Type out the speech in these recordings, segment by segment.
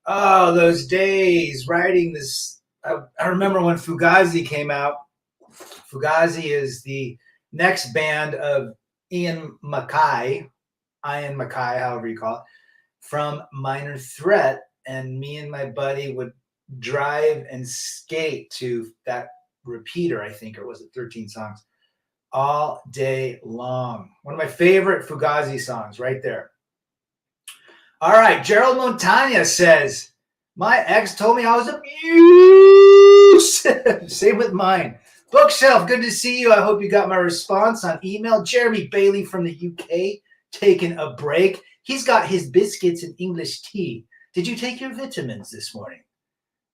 Oh, those days writing this. I remember when Fugazi came out. Fugazi is the next band of Ian Mackay, however you call it, from Minor Threat. And me and my buddy would drive and skate to that repeater, I think, or was it 13 songs, all day long. One of my favorite Fugazi songs right there. All right, Gerald Montagna says, my ex told me I was abusive. Same with mine. Bookshelf, good to see you. I hope you got my response on email. Jeremy Bailey from the UK taking a break. He's got his biscuits and English tea. Did you take your vitamins this morning?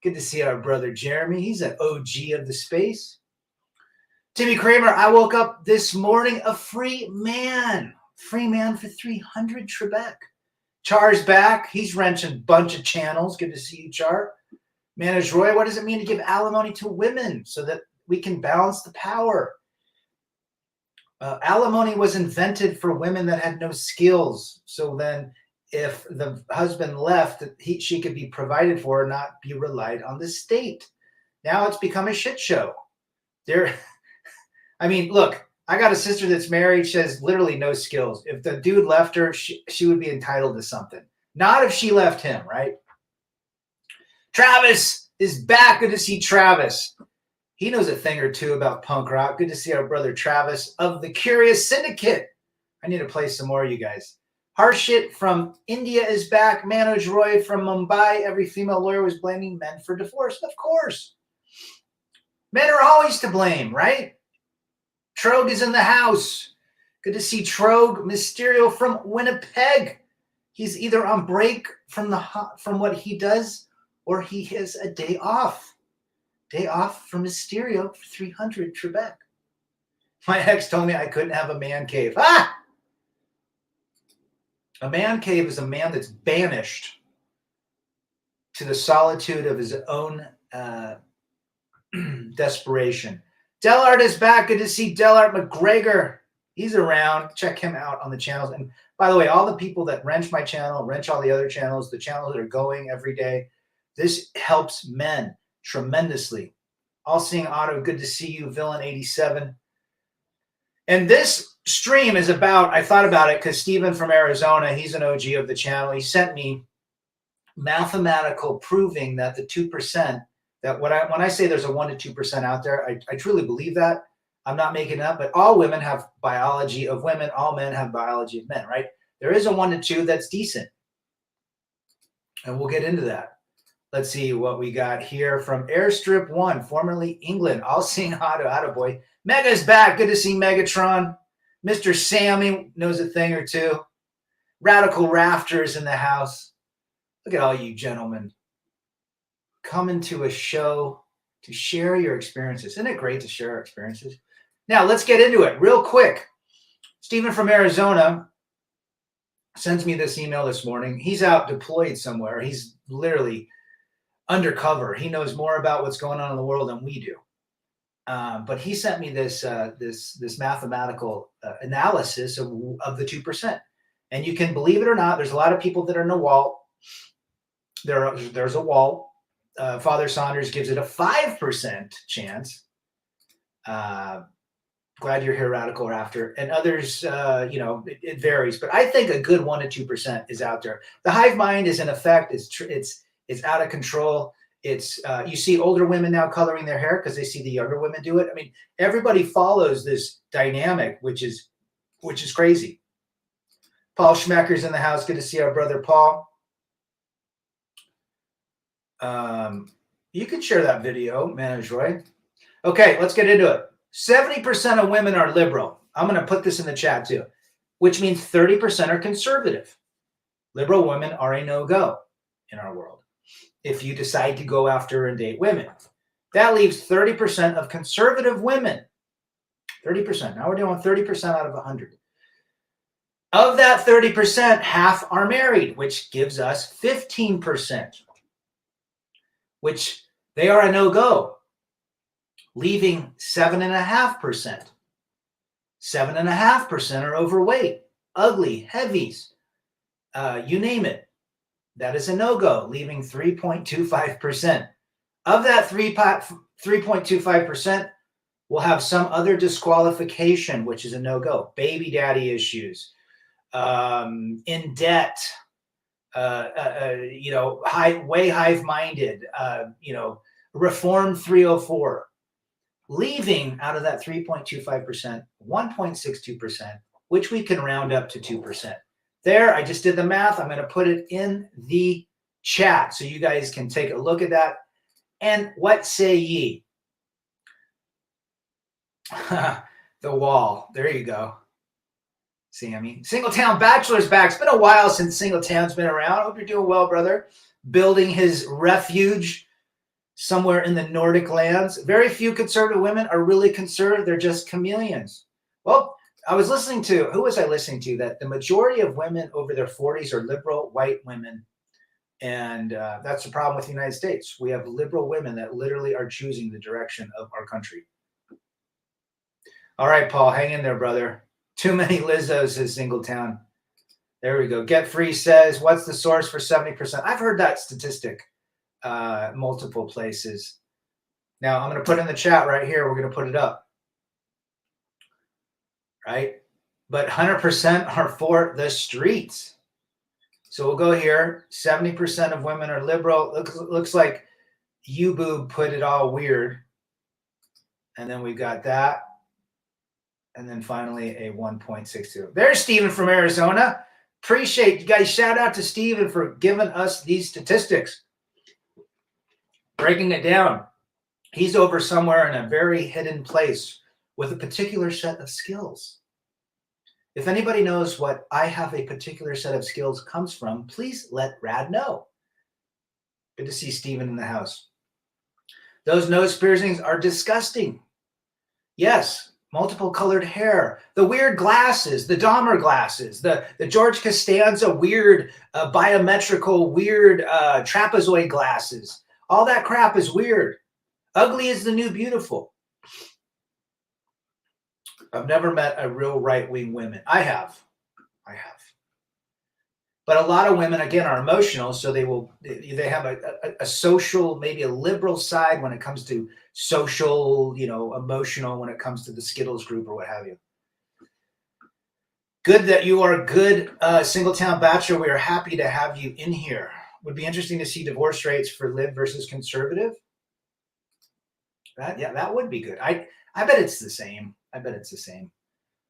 Good to see our brother Jeremy. He's an OG of the space. Timmy Kramer, I woke up this morning a free man. Free man for 300 Trebek. Char's back. He's wrenching a bunch of channels. Good to see you, Char. Manage Roy, what does it mean to give alimony to women so that we can balance the power? Alimony was invented for women that had no skills. So then if the husband left, she could be provided for, not be relied on the state. Now it's become a shit show. Look, I got a sister that's married. She has literally no skills. If the dude left her, she would be entitled to something. Not if she left him, right? Travis is back. Good to see Travis. He knows a thing or two about punk rock. Good to see our brother Travis of the Curious Syndicate. I need to play some more, you guys. Harshit from India is back. Manoj Roy from Mumbai. Every female lawyer was blaming men for divorce. Of course. Men are always to blame, right? Trogue is in the house. Good to see Trogue. Mysterio from Winnipeg. He's either on break from what he does, or he has a day off. Day off from Mysterio for 300 Trebek. My ex told me I couldn't have a man cave. Ah! A man cave is a man that's banished to the solitude of his own desperation. Delart is back. Good to see Delart McGregor. He's around. Check him out on the channels. And by the way, all the people that wrench my channel, wrench all the other channels, the channels that are going every day, this helps men tremendously. All Seeing Otto, good to see you. Villain 87. And this stream is about, I thought about it because Steven from Arizona, he's an OG of the channel. He sent me mathematical proving that the 2%, that when I say there's a 1 to 2% out there, I truly believe that. I'm not making it up, but all women have biology of women. All men have biology of men, right? There is a 1 to 2 that's decent. And we'll get into that. Let's see what we got here from Airstrip 1, formerly England. All Seeing Otto, attaboy. Mega's back. Good to see Megatron. Mr. Sammy knows a thing or two. Radical Rafters in the house. Look at all you gentlemen coming to a show to share your experiences. Isn't it great to share our experiences? Now, let's get into it real quick. Stephen from Arizona sends me this email this morning. He's out deployed somewhere. He's literally undercover. He knows more about what's going on in the world than we do. But he sent me this mathematical analysis of the 2%. And you can believe it or not, there's a lot of people that are in the wall. There's a wall. Father Saunders gives it a 5% chance. Glad you're here, Radical Rafter. And others, it varies. But I think a good 1 to 2% is out there. The hive mind is in effect. It's out of control. It's you see older women now coloring their hair because they see the younger women do it. I mean, everybody follows this dynamic, which is crazy. Paul Schmecker's in the house. Good to see our brother Paul. You can share that video, Manage Roy. Okay, let's get into it. 70% of women are liberal. I'm going to put this in the chat too, which means 30% are conservative. Liberal women are a no-go in our world if you decide to go after and date women. That leaves 30% of conservative women. 30%. Now we're doing 30% out of 100. Of that 30%, half are married, which gives us 15%, which they are a no-go, leaving 7.5%. 7.5% are overweight, ugly, heavies, you name it. That is a no-go, leaving 3.25%. Of that 3.25%, we'll have some other disqualification, which is a no-go. Baby daddy issues, in debt, way hive-minded, reform 304. Leaving out of that 3.25%, 1.62%, which we can round up to 2%. There, I just did the math. I'm going to put it in the chat so you guys can take a look at that. And what say ye? The wall. There you go. Sammy. Singletown Bachelor's back. It's been a while since Singletown's been around. Hope you're doing well, brother. Building his refuge somewhere in the Nordic lands. Very few conservative women are really conservative. They're just chameleons. Well, I was listening to, who was I listening to? That the majority of women over their 40s are liberal white women. And that's the problem with the United States. We have liberal women that literally are choosing the direction of our country. All right, Paul, hang in there, brother. Too many Lizzos, says Singletown. There we go. Get Free says, what's the source for 70%? I've heard that statistic multiple places. Now, I'm going to put in the chat right here. We're going to put it up. Right? But 100% are for the streets. So we'll go here. 70% of women are liberal. Looks like YouBoob put it all weird. And then we got that. And then finally a 1.62. There's Stephen from Arizona. Appreciate you guys. Shout out to Stephen for giving us these statistics. Breaking it down. He's over somewhere in a very hidden place with a particular set of skills. If anybody knows what I have a particular set of skills comes from, please let Rad know. Good to see Stephen in the house. Those nose piercings are disgusting. Yes, multiple colored hair, the weird glasses, the Dahmer glasses, the George Costanza weird biometrical weird trapezoid glasses. All that crap is weird. Ugly is the new beautiful. I've never met a real right-wing woman. I have. But a lot of women, again, are emotional, so they have a social, maybe a liberal side when it comes to social, emotional when it comes to the Skittles group or what have you. Good that you are a good Singletown Bachelor. We are happy to have you in here. Would be interesting to see divorce rates for lib versus conservative. That would be good. I bet it's the same.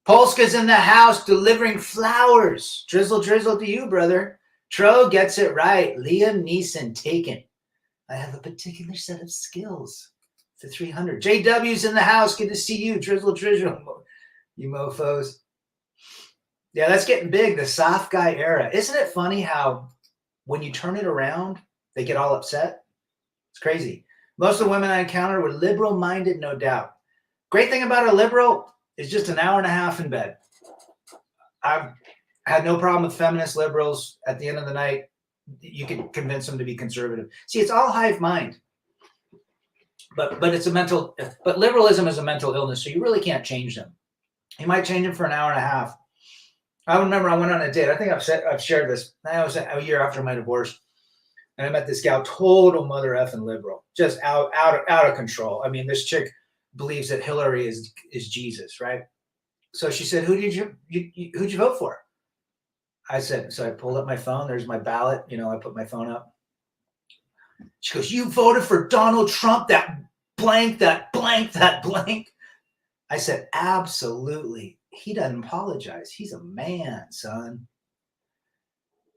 Polska's in the house delivering flowers. Drizzle to you, brother. Tro gets it right. Liam Neeson taken. I have a particular set of skills. For 300. JW's in the house. Good to see you. Drizzle. You mofos. Yeah, that's getting big. The soft guy era. Isn't it funny how when you turn it around, they get all upset? It's crazy. Most of the women I encounter were liberal-minded, no doubt. Great thing about a liberal is just an hour and a half in bed. I've had no problem with feminist liberals. At the end of the night, you can convince them to be conservative. See, it's all hive mind. But liberalism is a mental illness, so you really can't change them. You might change them for an hour and a half. I remember I went on a date. I think I've shared this. I was a year after my divorce, and I met this gal, total mother effing liberal, just out of control. I mean, this chick believes that Hillary is Jesus, right? So she said, who'd you vote for? I said, so I pulled up my phone. There's my ballot. I put my phone up. She goes, you voted for Donald Trump, that blank. I said, absolutely. He doesn't apologize. He's a man, son.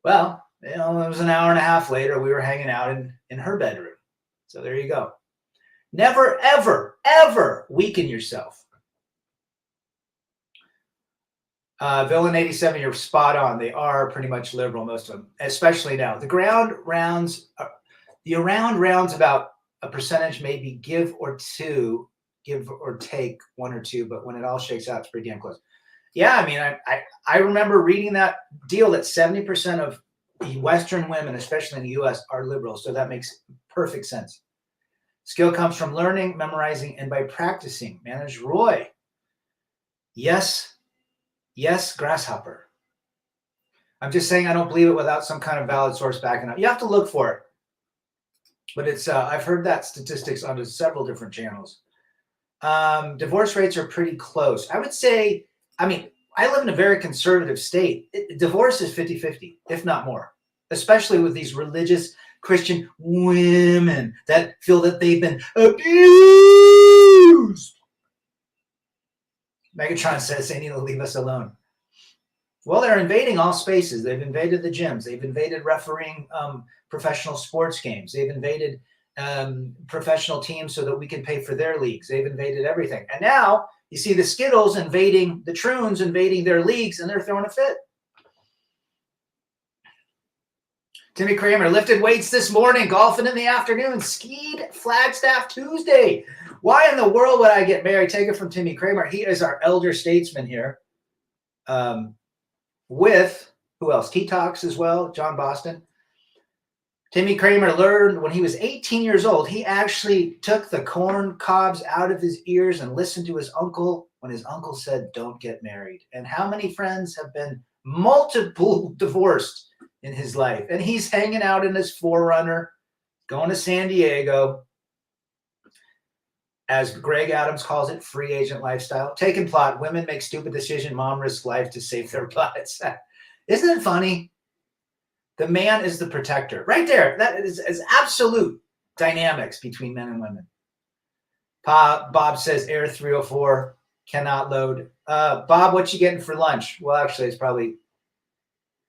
Well, it was an hour and a half later. We were hanging out in her bedroom. So there you go. Never, ever, ever weaken yourself. Villain 87, you're spot on. They are pretty much liberal, most of them, especially now. The around rounds about a percentage, maybe give or take one or two, but when it all shakes out, it's pretty damn close. Yeah, I mean, I remember reading that deal that 70% of Western women, especially in the U.S., are liberal. So that makes perfect sense. Skill comes from learning, memorizing, and by practicing. Manage Roy. Yes, Grasshopper. I'm just saying I don't believe it without some kind of valid source backing up. You have to look for it. But it's I've heard that statistics on several different channels. Divorce rates are pretty close. I would say, I mean, I live in a very conservative state. Divorce is 50-50, if not more, especially with these religious Christian women that feel that they've been abused. Megatron says they need to leave us alone. Well, they're invading all spaces. They've invaded the gyms. They've invaded refereeing professional sports games. They've invaded professional teams so that we can pay for their leagues. They've invaded everything. And now you see the Skittles invading, the Troons invading their leagues, and they're throwing a fit. Timmy Kramer lifted weights this morning, golfing in the afternoon, skied Flagstaff Tuesday. Why in the world would I get married? Take it from Timmy Kramer. He is our elder statesman here. With, who else? T-Talks as well, John Boston. Timmy Kramer learned when he was 18 years old, he actually took the corn cobs out of his ears and listened to his uncle when his uncle said, don't get married. And how many friends have been multiple divorced in his life? And he's hanging out in his 4Runner, going to San Diego, as Greg Adams calls it, free agent lifestyle. Taking plot, women make stupid decision, mom risks life to save their butts. Isn't it funny? The man is the protector. Right there. That is absolute dynamics between men and women. Bob says Air 304 cannot load. Bob, what you getting for lunch? Well, actually, it's probably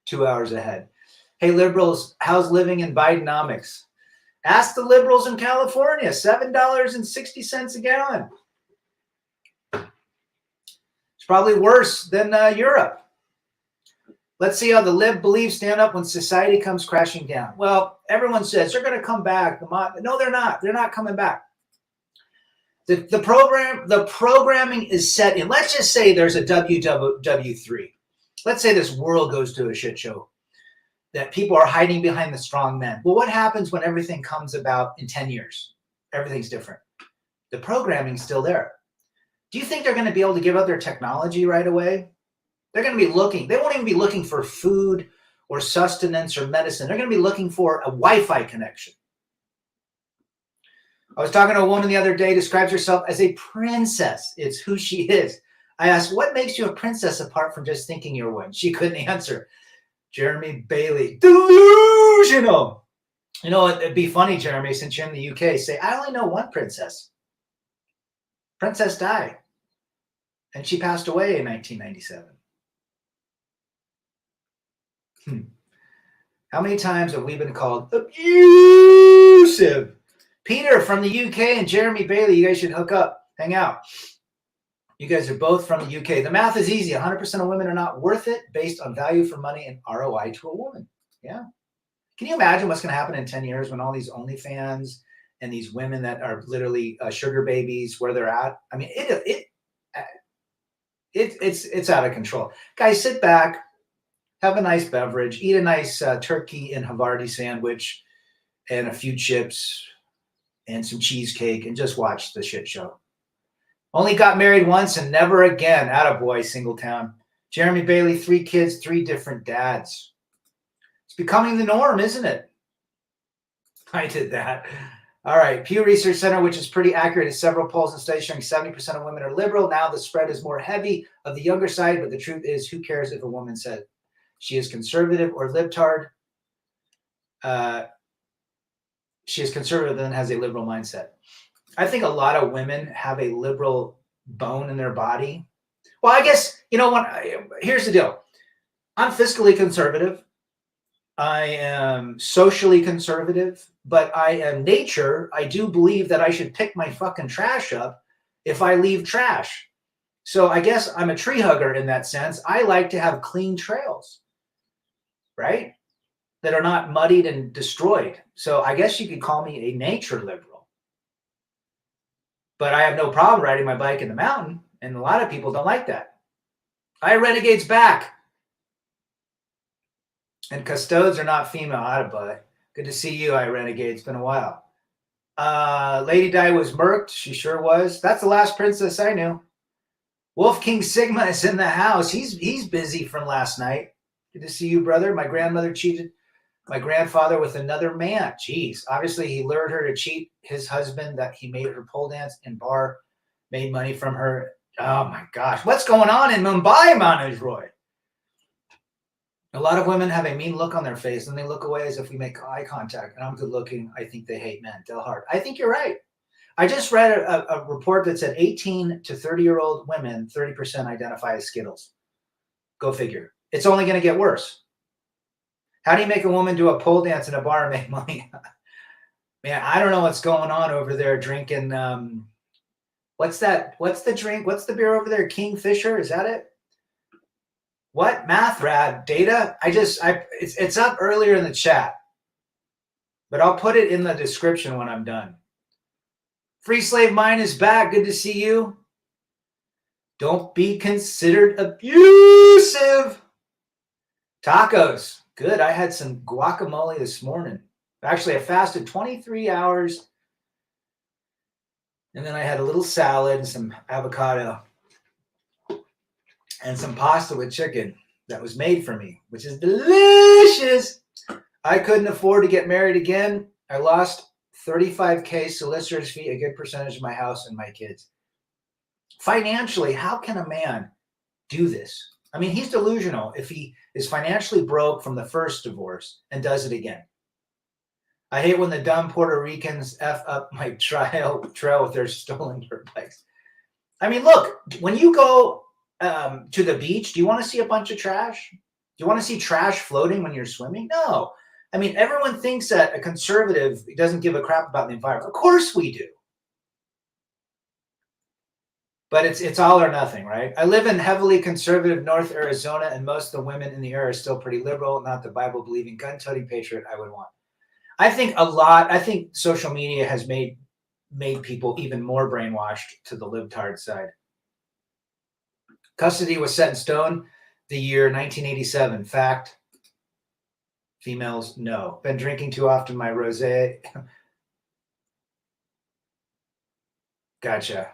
2 hours ahead. Hey, liberals, how's living in Bidenomics? Ask the liberals in California, $7.60 a gallon. It's probably worse than Europe. Let's see how the lib beliefs stand up when society comes crashing down. Well, everyone says they're going to come back. No, they're not. They're not coming back. The programming is set in. Let's just say there's a WW3. Let's say this world goes to a shit show, that people are hiding behind the strong men. Well, what happens when everything comes about in 10 years? Everything's different. The programming's still there. Do you think they're going to be able to give up their technology right away? They're going to be looking. They won't even be looking for food or sustenance or medicine. They're going to be looking for a Wi-Fi connection. I was talking to a woman the other day, describes herself as a princess. It's who she is. I asked, what makes you a princess apart from just thinking you're one? She couldn't answer. Jeremy Bailey, delusional. You know, it'd be funny, Jeremy, since you're in the UK, say, I only know one princess. Princess Di. And she passed away in 1997. How many times have we been called abusive? Peter from the UK and Jeremy Bailey, you guys should hook up, hang out. You guys are both from the UK. The math is easy. 100% of women are not worth it based on value for money and ROI to a woman. Yeah. Can you imagine what's going to happen in 10 years when all these OnlyFans and these women that are literally sugar babies, where they're at? I mean, it's out of control. Guys, sit back, have a nice beverage, eat a nice turkey and Havarti sandwich and a few chips and some cheesecake and just watch the shit show. Only got married once and never again. Attaboy, Singletown. Jeremy Bailey, 3 kids, 3 different dads. It's becoming the norm, isn't it? I did that. All right. Pew Research Center, which is pretty accurate, has several polls and studies showing 70% of women are liberal. Now the spread is more heavy of the younger side, but the truth is, who cares if a woman said she is conservative or libtard? She is conservative and has a liberal mindset. I think a lot of women have a liberal bone in their body. Well, I guess, you know, here's the deal. I'm fiscally conservative. I am socially conservative, but I am nature. I do believe that I should pick my fucking trash up if I leave trash. So I guess I'm a tree hugger in that sense. I like to have clean trails, right? That are not muddied and destroyed. So I guess you could call me a nature liberal. But I have no problem riding my bike in the mountain, and a lot of people don't like that. Hi, Renegade's back. And custodes are not female. Attaboy. Good to see you, I Renegade. It's been a while. Lady Di was murked. She sure was. That's the last princess I knew. Wolf King Sigma is in the house. He's busy from last night. Good to see you, brother. My grandmother cheated my grandfather with another man. Jeez. Obviously, he lured her to cheat his husband that he made her pole dance in bar, made money from her. Oh, my gosh. What's going on in Mumbai, Manoj Roy? A lot of women have a mean look on their face, and they look away as if we make eye contact. And I'm good looking. I think they hate men. Del Hart. I think you're right. I just read a report that said 18 to 30-year-old women, 30% identify as Skittles. Go figure. It's only going to get worse. How do you make a woman do a pole dance in a bar and make money? Man, I don't know what's going on over there drinking. What's that? What's the drink? What's the beer over there? Kingfisher? Is that it? What? Math rad data? It's up earlier in the chat, but I'll put it in the description when I'm done. Free Slave Mine is back. Good to see you. Don't be considered abusive. Tacos. Good. I had some guacamole this morning. Actually, I fasted 23 hours. And then I had a little salad and some avocado and some pasta with chicken that was made for me, which is delicious. I couldn't afford to get married again. I lost $35K solicitor's fee, a good percentage of my house and my kids. Financially, how can a man do this? I mean, he's delusional if he is financially broke from the first divorce and does it again. I hate when the dumb Puerto Ricans F up my trail with their stolen dirt bikes. I mean, look, when you go to the beach, do you want to see a bunch of trash? Do you want to see trash floating when you're swimming? No. I mean, everyone thinks that a conservative doesn't give a crap about the environment. Of course we do. But it's all or nothing, right? I live in heavily conservative North Arizona, and most of the women in the area are still pretty liberal, not the Bible-believing, gun-toting patriot I would want. I think social media has made people even more brainwashed to the libtard side. Custody was set in stone the year 1987. Fact. Females, no. Been drinking too often, my rosé. Gotcha.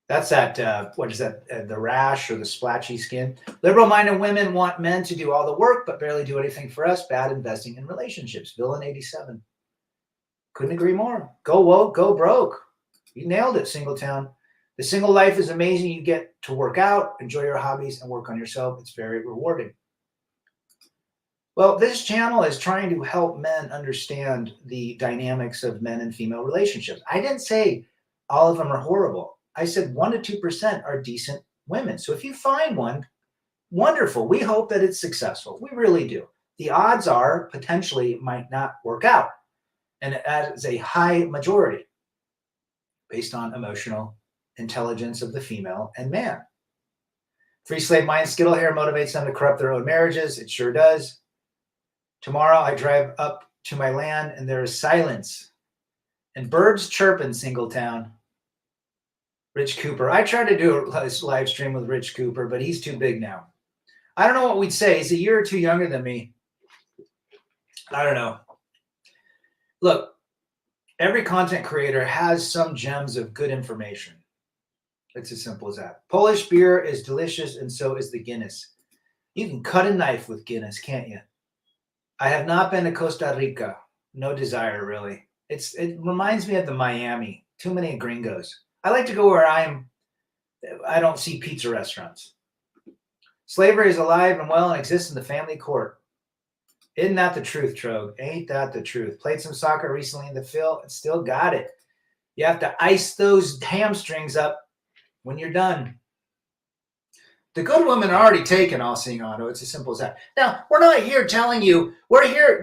That's that, what is that, the rash or the splatchy skin. Liberal-minded women want men to do all the work, but barely do anything for us. Bad investing in relationships. Villain 87. Couldn't agree more. Go woke, go broke. You nailed it, Singletown. The single life is amazing. You get to work out, enjoy your hobbies, and work on yourself. It's very rewarding. Well, this channel is trying to help men understand the dynamics of men and female relationships. I didn't say all of them are horrible. I said 1% to 2% are decent women. So if you find one, wonderful. We hope that it's successful. We really do. The odds are potentially it might not work out. And that is a high majority based on emotional intelligence of the female and man. Free slave mind skittle hair motivates them to corrupt their own marriages. It sure does. Tomorrow I drive up to my land and there is silence and birds chirp in Singletown. Rich Cooper. I tried to do a live stream with Rich Cooper, but he's too big now. I don't know what we'd say. He's a year or two younger than me. I don't know. Look, every content creator has some gems of good information. It's as simple as that. Polish beer is delicious, and so is the Guinness. You can cut a knife with Guinness, can't you? I have not been to Costa Rica. No desire, really. It reminds me of the Miami. Too many gringos. I like to go where I don't see pizza restaurants. Slavery is alive and well and exists in the family court. Isn't that the truth, Trogue? Ain't that the truth? Played some soccer recently in the field and still got it. You have to ice those hamstrings up when you're done. The good women are already taken, all seeing auto. It's as simple as that. Now, we're not here telling you, we're here,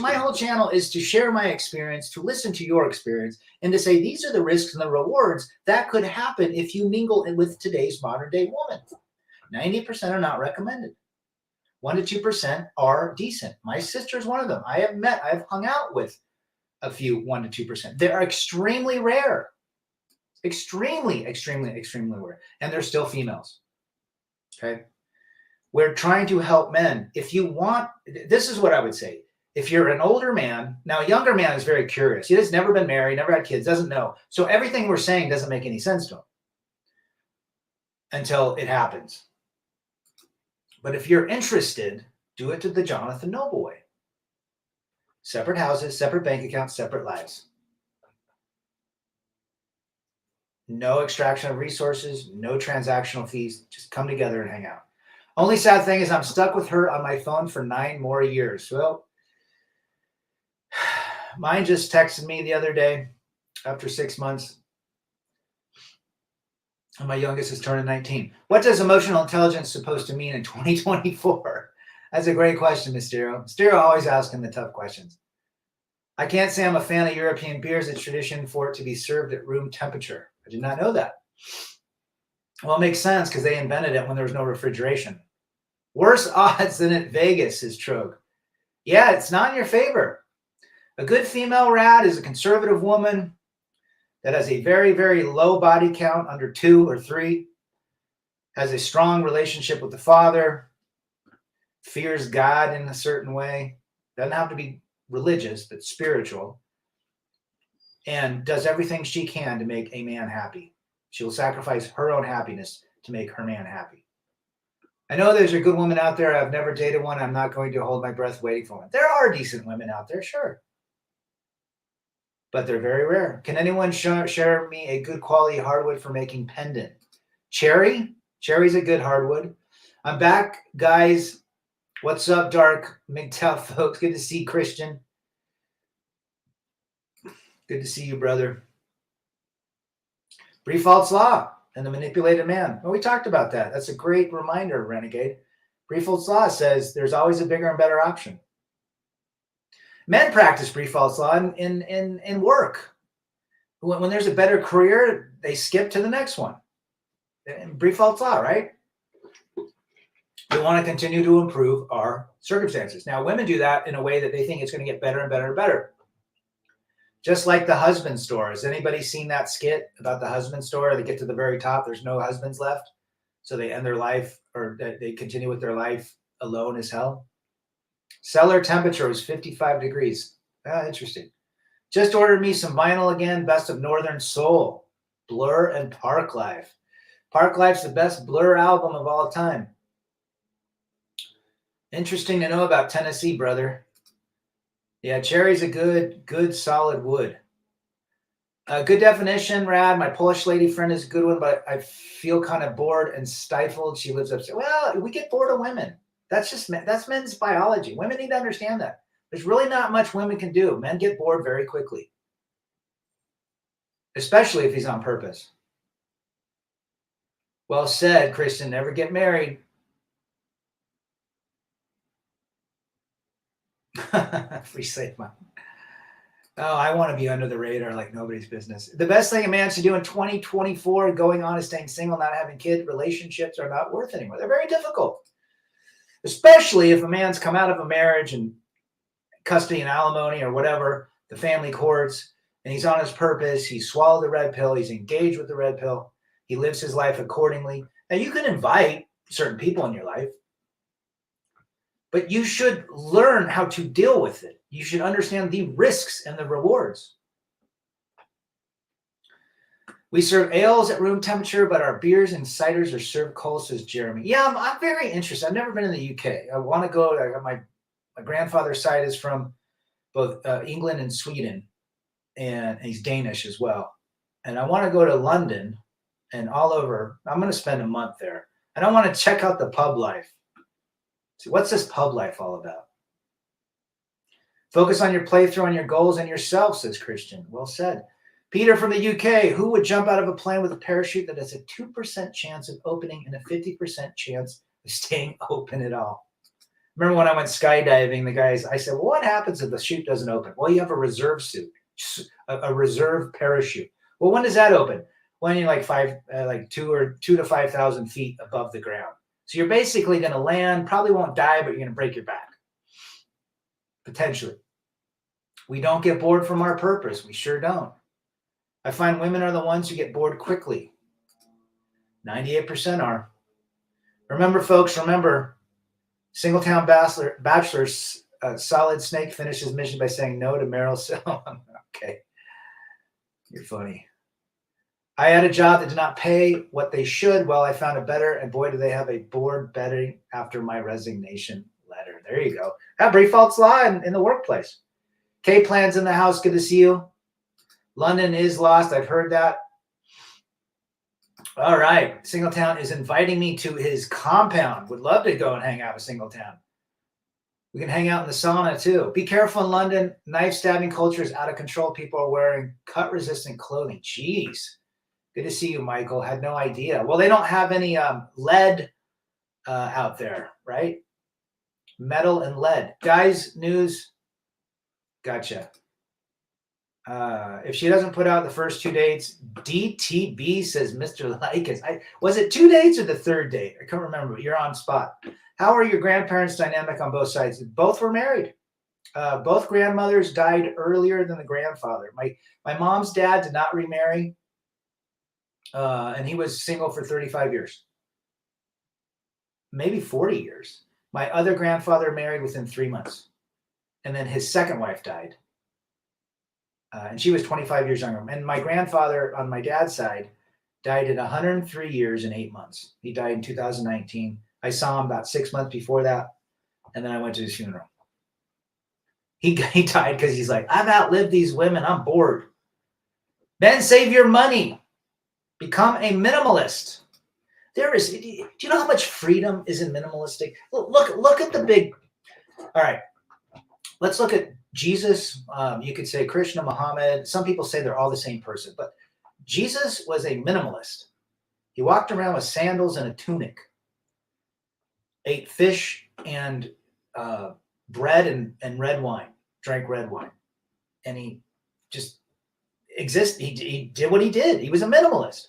my whole channel is to share my experience, to listen to your experience, and to say these are the risks and the rewards that could happen if you mingle with today's modern day woman. 90% are not recommended. 1% to 2% are decent. My sister's one of them. I've hung out with a few 1% to 2%. They're extremely rare. Extremely, extremely, extremely rare. And they're still females. Okay. We're trying to help men. If you want, this is what I would say. If you're an older man, now a younger man is very curious. He has never been married, never had kids, doesn't know. So everything we're saying doesn't make any sense to him until it happens. But if you're interested, do it to the Jonathan Noble way. Separate houses, separate bank accounts, separate lives. No extraction of resources, no transactional fees. Just come together and hang out. Only sad thing is I'm stuck with her on my phone for 9 more years. Well, mine just texted me the other day after 6 months. And my youngest is turning 19. What does emotional intelligence supposed to mean in 2024? That's a great question, Mysterio. Mysterio always asking the tough questions. I can't say I'm a fan of European beers. It's tradition for it to be served at room temperature. I did not know that. Well, it makes sense because they invented it when there was no refrigeration. Worse odds than at Vegas, is Trog. Yeah, it's not in your favor. A good female rat is a conservative woman that has a very, very low body count, under 2 or 3, has a strong relationship with the father, fears God in a certain way, doesn't have to be religious, but spiritual, and does everything she can to make a man happy. She will sacrifice her own happiness to make her man happy. I know there's a good woman out there. I've never dated one. I'm not going to hold my breath waiting for one. There are decent women out there, sure. But they're very rare. Can anyone share me a good quality hardwood for making pendant? Cherry? Cherry's a good hardwood. I'm back, guys. What's up, Dark MGTOW folks? Good to see Christian. Good to see you, brother. Brief false law and the manipulated man. Well, we talked about that. That's a great reminder, Renegade. Brief false law says there's always a bigger and better option. Men practice brief false law in work. When there's a better career, they skip to the next one. Brief false law, right? We want to continue to improve our circumstances. Now, women do that in a way that they think it's going to get better and better and better. Just like the husband store. Has anybody seen that skit about the husband store? They get to the very top, there's no husbands left. So they end their life, or they continue with their life alone as hell. Cellar temperature was 55 degrees. Interesting. Just ordered me some vinyl again. Best of Northern Soul, Blur, and Parklife. Parklife's the best Blur album of all time. Interesting to know about Tennessee, brother. Yeah, cherry's a good solid wood. Good definition, Rad. My Polish lady friend is a good one, but I feel kind of bored and stifled. She lives upstairs. Well, we get bored of women. That's men's biology. Women need to understand that. There's really not much women can do. Men get bored very quickly, especially if he's on purpose. Well said, Kristen. Never get married. Free safe mom. Oh, I want to be under the radar like nobody's business. The best thing a man should do in 2024, going on is staying single, not having kids. Relationships are not worth anymore. They're very difficult. Especially if a man's come out of a marriage and custody and alimony or whatever, the family courts, and he's on his purpose. He's swallowed the red pill. He's engaged with the red pill. He lives his life accordingly. Now, you can invite certain people in your life, but you should learn how to deal with it. You should understand the risks and the rewards. We serve ales at room temperature, but our beers and ciders are served cold, says Jeremy. Yeah, I'm very interested. I've never been in the UK. I want to go. I got my grandfather's side is from both England and Sweden, and he's Danish as well. And I want to go to London and all over. I'm going to spend a month there. And I want to check out the pub life. See, what's this pub life all about? Focus on your playthrough, on your goals, and yourself, says Christian. Well said. Peter from the UK, who would jump out of a plane with a parachute that has a 2% chance of opening and a 50% chance of staying open at all? Remember when I went skydiving, I said, well, what happens if the chute doesn't open? Well, you have a reserve suit, a reserve parachute. Well, when does that open? When you're like 2 to 5,000 feet above the ground. So you're basically going to land, probably won't die, but you're going to break your back. Potentially. We don't get bored from our purpose. We sure don't. I find women are the ones who get bored quickly. 98% are. Remember, folks, Singletown Bachelor's Solid Snake finished his mission by saying no to Meryl. Okay. You're funny. I had a job that did not pay what they should. Well, I found a better, and boy, do they have a board betting after my resignation letter. There you go. That defaults law in the workplace. K Plan's in the house. Good to see you. London is lost. I've heard that. All right. Singletown is inviting me to his compound. Would love to go and hang out with Singletown. We can hang out in the sauna too. Be careful in London. Knife stabbing culture is out of control. People are wearing cut-resistant clothing. Jeez. Good to see you, Michael. Had no idea. Well, they don't have any lead out there, right? Metal and lead. Guys, news. Gotcha. If she doesn't put out the first 2 dates, DTB says Mr. Likens. Was it 2 dates or the third date? I can't remember, but you're on spot. How are your grandparents dynamic on both sides? Both were married. Both grandmothers died earlier than the grandfather. My mom's dad did not remarry, and he was single for 35 years, maybe 40 years. My other grandfather married within 3 months, and then his second wife died. And she was 25 years younger. And my grandfather on my dad's side died at 103 years and 8 months. He died in 2019. I saw him about 6 months before that. And then I went to his funeral. He died because he's like, I've outlived these women. I'm bored. Then save your money. Become a minimalist. Do you know how much freedom is in minimalistic? Look at the big. All right. Let's look at Jesus. You could say Krishna, Muhammad. Some people say they're all the same person, but Jesus was a minimalist. He walked around with sandals and a tunic, ate fish and bread and red wine, drank red wine, and he just existed. He did what he did. He was a minimalist.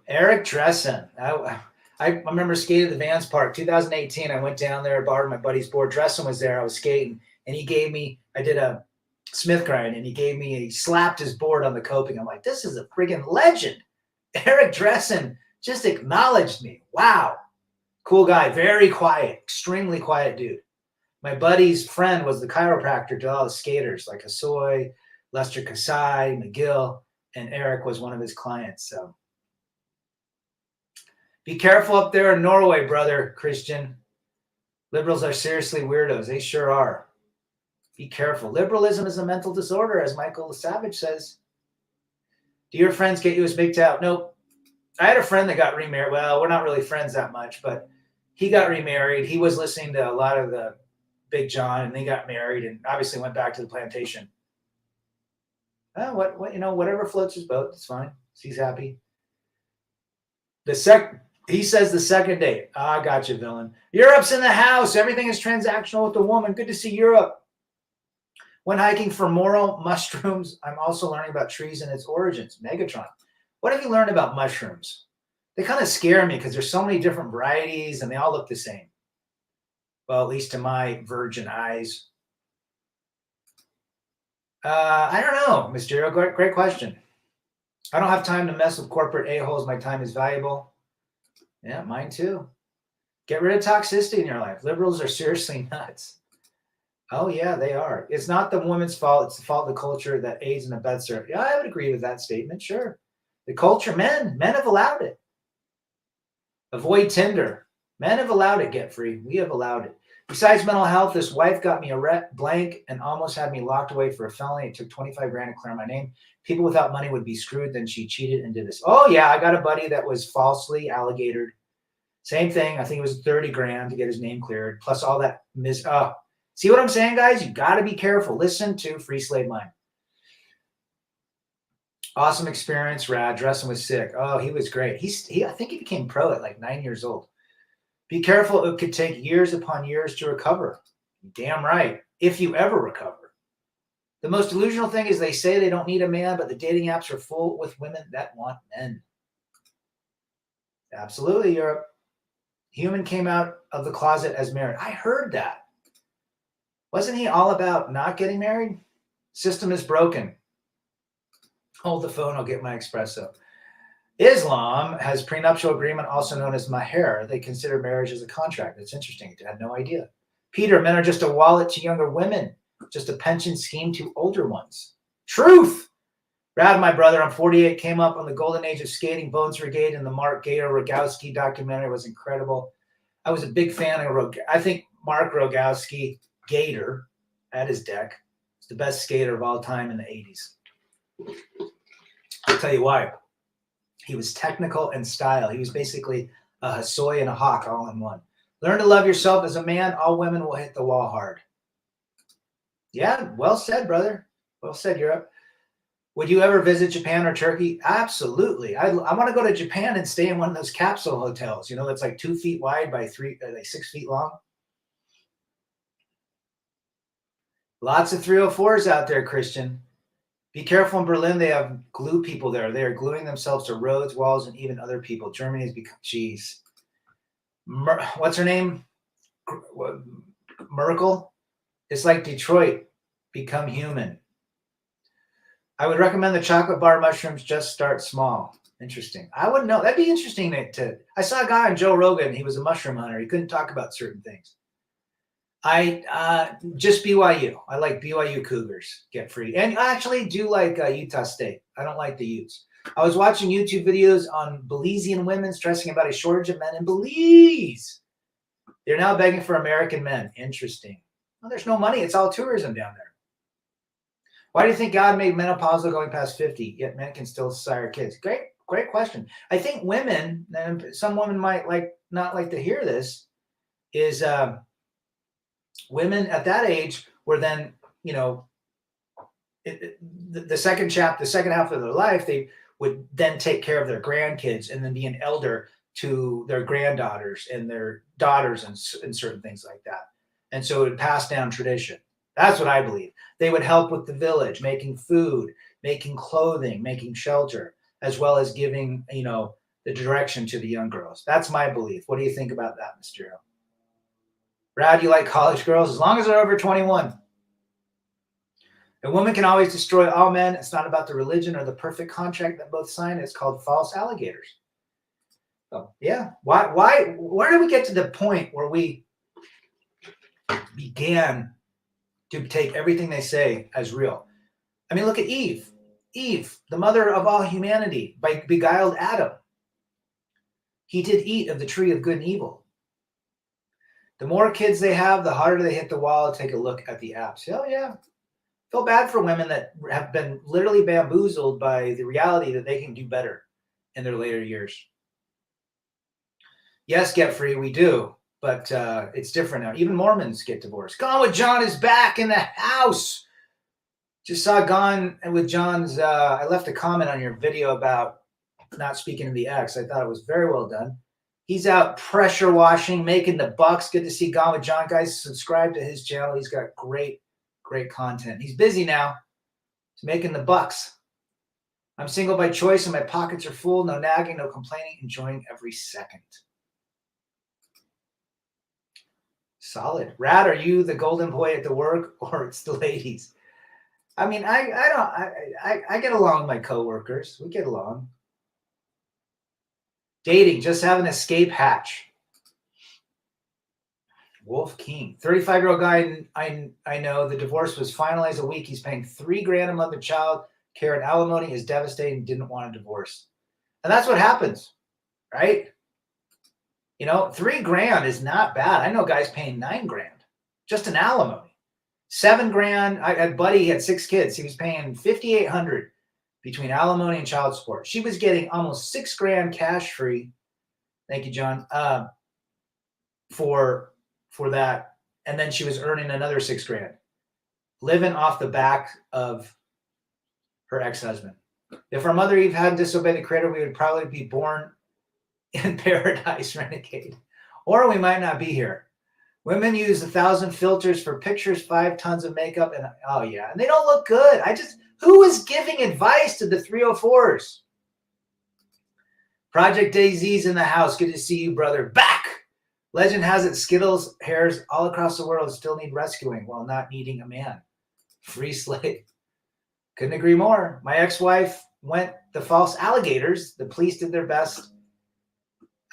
Eric Dressen. I remember skating at the Vans Park, 2018. I went down there, borrowed my buddy's board. Dressen was there. I was skating, and he gave me, I did a Smith grind, and he slapped his board on the coping. I'm like, this is a friggin' legend. Eric Dressen just acknowledged me. Wow. Cool guy. Very quiet, extremely quiet dude. My buddy's friend was the chiropractor to all the skaters, like Asoy, Lester Kasai, McGill, and Eric was one of his clients. So be careful up there in Norway, brother Christian. Liberals are seriously weirdos. They sure are. Be careful. Liberalism is a mental disorder, as Michael Savage says. Do your friends get you as big tout? Nope. I had a friend that got remarried. Well, we're not really friends that much, but he got remarried. He was listening to a lot of the Big John, and they got married and obviously went back to the plantation. Whatever floats his boat. It's fine. He's happy. He says the second date. I got you, villain. Europe's in the house. Everything is transactional with the woman. Good to see Europe. When hiking for moral mushrooms, I'm also learning about trees and its origins. Megatron. What have you learned about mushrooms? They kind of scare me because there's so many different varieties and they all look the same. Well, at least to my virgin eyes. I don't know, Mysterio. Great question. I don't have time to mess with corporate a-holes. My time is valuable. Yeah, mine too. Get rid of toxicity in your life. Liberals are seriously nuts. Oh, yeah, they are. It's not the woman's fault. It's the fault of the culture that aids and abets her. Yeah, I would agree with that statement. Sure. The culture, men have allowed it. Avoid Tinder. Men have allowed it, get free. We have allowed it. Besides mental health, this wife got me a blank and almost had me locked away for a felony. It took 25 grand to clear my name. People without money would be screwed. Then she cheated and did this. Oh, yeah, I got a buddy that was falsely allegatored. Same thing. I think it was 30 grand to get his name cleared, plus all that. See what I'm saying, guys? You got to be careful. Listen to Free Slave Mind. Awesome experience, Rad. Dressen was sick. Oh, he was great. I think he became pro at like 9 years old. Be careful. It could take years upon years to recover. Damn right. If you ever recover. The most delusional thing is they say they don't need a man, but the dating apps are full with women that want men. Absolutely, Europe. Human came out of the closet as married. I heard that. Wasn't he all about not getting married? System is broken. Hold the phone. I'll get my espresso. Islam has prenuptial agreement, also known as maher. They consider marriage as a contract. That's interesting. I had no idea. Peter, men are just a wallet to younger women, just a pension scheme to older ones. Truth. Brad, my brother, I'm 48, came up on the golden age of skating, Bones Brigade, and the Mark Gator Rogowski documentary was incredible. I was a big fan of I think Mark Rogowski, Gator, at his deck, is the best skater of all time in the 80s. I'll tell you why. He was technical and style. He was basically a Hosoi and a Hawk all in one. Learn to love yourself as a man. All women will hit the wall hard. Yeah, well said, brother. Well said, Europe. Would you ever visit Japan or Turkey? Absolutely. I want to go to Japan and stay in one of those capsule hotels. You know, that's like 2 feet wide by 6 feet long. Lots of 304s out there, Christian. Be careful in Berlin. They have glue people there. They are gluing themselves to roads, walls, and even other people. Germany has become, geez. What's her name? Merkel? It's like Detroit. Become human. I would recommend the chocolate bar mushrooms. Just start small. Interesting. I wouldn't know. That'd be interesting to. I saw a guy on Joe Rogan. He was a mushroom hunter. He couldn't talk about certain things. Just BYU. I like BYU Cougars. Get free. And I actually do like Utah State. I don't like the Utes. I was watching YouTube videos on Belizean women stressing about a shortage of men in Belize. They're now begging for American men. Interesting. Well, there's no money. It's all tourism down there. Why do you think God made menopausal going past 50, yet men can still sire kids? Great question. I think women, and some women might not like to hear this, is women at that age were then, the second half of their life, they would then take care of their grandkids and then be an elder to their granddaughters and their daughters and certain things like that. And so it would pass down tradition. That's what I believe. They would help with the village, making food, making clothing, making shelter, as well as giving, the direction to the young girls. That's my belief. What do you think about that, Mysterio? Brad, you like college girls? As long as they're over 21. A woman can always destroy all men. It's not about the religion or the perfect contract that both sign. It's called false alligators. So, yeah. Where did we get to the point where we began to take everything they say as real? I mean, look at Eve. Eve, the mother of all humanity, beguiled Adam. He did eat of the tree of good and evil. The more kids they have, the harder they hit the wall. Take a look at the apps. Oh, yeah. Feel bad for women that have been literally bamboozled by the reality that they can do better in their later years. Yes, get free, we do. But it's different now. Even Mormons get divorced. Gone with John is back in the house. Just saw Gone with John's. I left a comment on your video about not speaking to the ex. I thought it was very well done. He's out pressure washing, making the bucks. Good to see Gone with John. Guys, subscribe to his channel. He's got great content. He's busy now. He's making the bucks. I'm single by choice and my pockets are full. No nagging, no complaining. Enjoying every second. Solid. Rad, are you the golden boy at the work or it's the ladies? I mean, I get along with my coworkers. We get along. Dating, just have an escape hatch. Wolf King, 35-year-old guy I know. The divorce was finalized a week. He's paying $3,000 a month of child care and alimony. Is devastating. Didn't want a divorce, and that's what happens, right? $3,000 is not bad. I know guys paying $9,000 just an alimony. $7,000. I had a buddy, he had 6 kids. He was paying $5,800 between alimony and child support. She was getting almost $6,000 cash free. Thank you, John. For that, and then she was earning another $6,000, living off the back of her ex-husband. If our mother Eve hadn't disobeyed the Creator, we would probably be born in paradise, renegade, or we might not be here. Women use 1,000 filters for pictures, 5 tons of makeup, and oh yeah, and they don't look good. Who is giving advice to the 304s? Project DayZ's in the house. Good to see you, brother. Back. Legend has it Skittles hairs all across the world still need rescuing while not needing a man. Free slave. Couldn't agree more. My ex-wife went the false alligators. The police did their best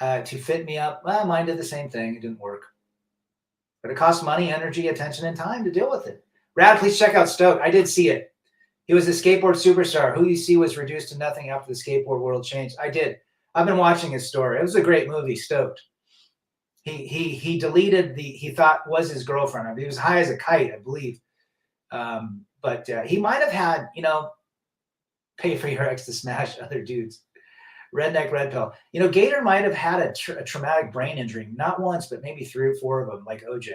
to fit me up. Well, mine did the same thing. It didn't work. But it costs money, energy, attention, and time to deal with it. Rad, please check out Stoke. I did see it. He was a skateboard superstar. Who you see was reduced to nothing after the skateboard world changed. I did. I've been watching his story. It was a great movie, Stoked. He deleted he thought was his girlfriend. I mean, he was high as a kite, I believe. But he might have had, pay for your ex to smash other dudes. Redneck Red Pill. Gator might have had a traumatic brain injury, not once, but maybe 3 or 4 of them, like OJ,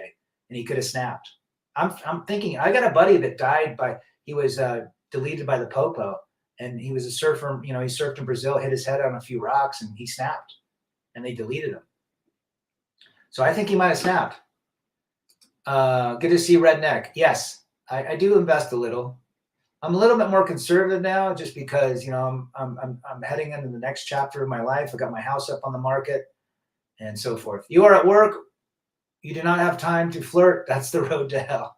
and he could have snapped. I'm thinking, I got a buddy that died he was deleted by the popo, and he was a surfer. He surfed in Brazil, hit his head on a few rocks, and he snapped, and they deleted him. So I think he might have snapped. Good to see Redneck. Yes, I do invest a little. I'm a little bit more conservative now, just because I'm heading into the next chapter of my life. I got my house up on the market, and so forth. You are at work. You do not have time to flirt. That's the road to hell.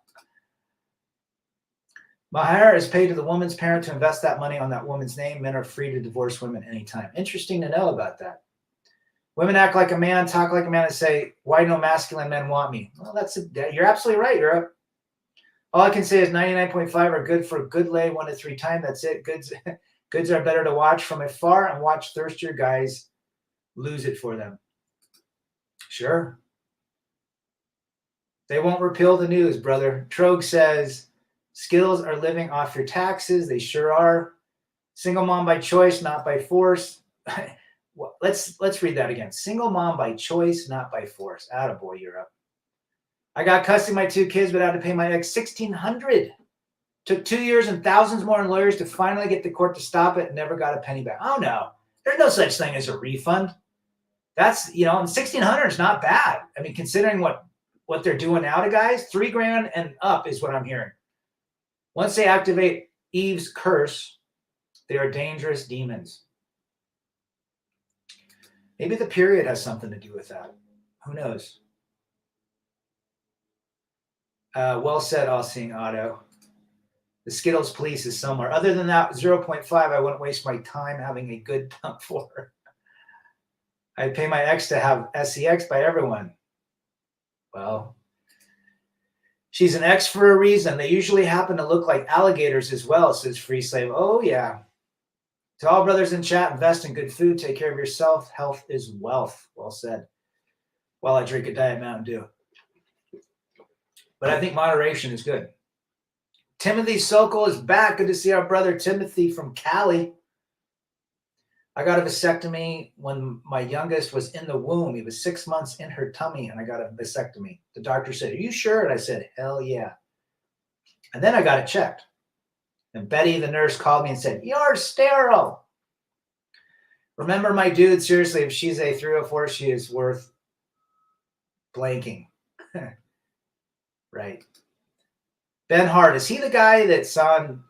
Maher is paid to the woman's parent to invest that money on that woman's name. Men are free to divorce women anytime. Interesting to know about that. Women act like a man, talk like a man, and say, "Why no masculine men want me?" Well, you're absolutely right, Europe. All I can say is 99.5 are good for a good lay 1 to 3 times. That's it. Goods are better to watch from afar and watch thirstier guys lose it for them. Sure. They won't repeal the news, brother. Trogue says, skills are living off your taxes. They sure are. Single mom by choice, not by force. Let's read that again. Single mom by choice, not by force. Attaboy, Europe. I got custody of my 2 kids, but I had to pay my ex $1,600. Took 2 years and thousands more in lawyers to finally get the court to stop it, and never got a penny back. Oh no, there's no such thing as a refund. That's and $1,600 is not bad. I mean, considering what they're doing now to guys, $3,000 and up is what I'm hearing. Once they activate Eve's curse, they are dangerous demons. Maybe the period has something to do with that. Who knows? Well said, All-Seeing Auto. The Skittles police is somewhere. Other than that, 0.5, I wouldn't waste my time having a good dump for her. I'd pay my ex to have sex by everyone. Well, she's an ex for a reason. They usually happen to look like alligators as well, says Free Slave. Oh, yeah. To all brothers in chat, invest in good food. Take care of yourself. Health is wealth. Well said. While I drink a Diet Mountain Dew. But I think moderation is good. Timothy Sokol is back. Good to see our brother Timothy from Cali. I got a vasectomy when my youngest was in the womb. He was 6 months in her tummy, and I got a vasectomy. The doctor said, "Are you sure?" And I said, "Hell yeah." And then I got it checked. And Betty, the nurse, called me and said, "You're sterile." Remember my dude, seriously, if she's a 304, she is worth blanking. Right. Ben Hart, is he the guy that's on,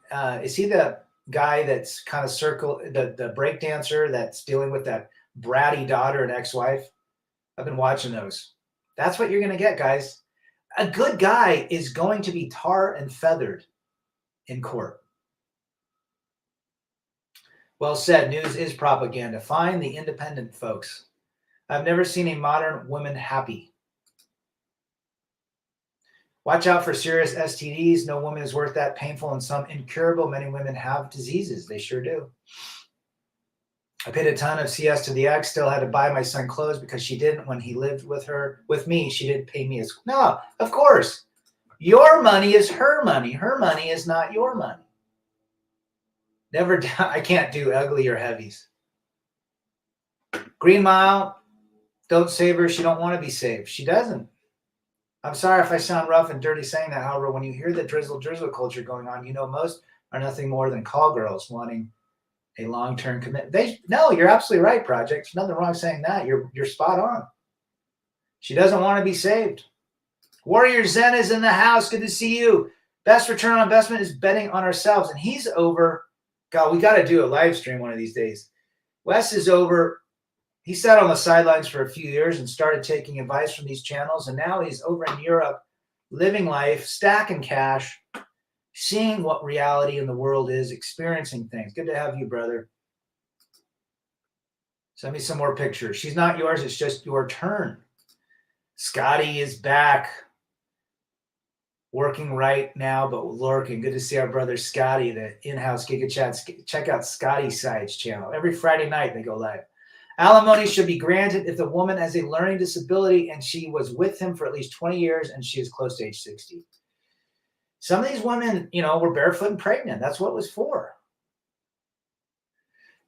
is he the guy that's kind of the break dancer that's dealing with that bratty daughter and ex-wife? I've been watching those. That's what you're going to get, guys. A good guy is going to be tar and feathered in court. Well said. News is propaganda. Find the independent folks. I've never seen a modern woman happy. Watch out for serious STDs. No woman is worth that. Painful and some incurable. Many women have diseases. They sure do. I paid a ton of CS to the ex. Still had to buy my son clothes because she didn't when he lived with me. She didn't pay me as no. Of course, your money is her money. Her money is not your money. Never. I can't do ugly or heavies. Green Mile. Don't save her. She don't want to be saved. She doesn't. I'm sorry if I sound rough and dirty saying that. However, when you hear the drizzle culture going on, most are nothing more than call girls wanting a long-term commitment. No, you're absolutely right, Project. There's nothing wrong saying that. You're spot on. She doesn't want to be saved. Warrior Zen is in the house. Good to see you. Best return on investment is betting on ourselves. And he's over. God, we got to do a live stream one of these days. Wes is over. He sat on the sidelines for a few years and started taking advice from these channels. And now he's over in Europe, living life, stacking cash, seeing what reality in the world is, experiencing things. Good to have you, brother. Send me some more pictures. She's not yours. It's just your turn. Scotty is back. working right now, but lurking. Good to see our brother Scotty, the in-house Giga Chats. Check out Scotty Side's channel. Every Friday night they go live. Alimony should be granted if the woman has a learning disability and she was with him for at least 20 years and she is close to age 60. Some of these women, were barefoot and pregnant. That's what it was for.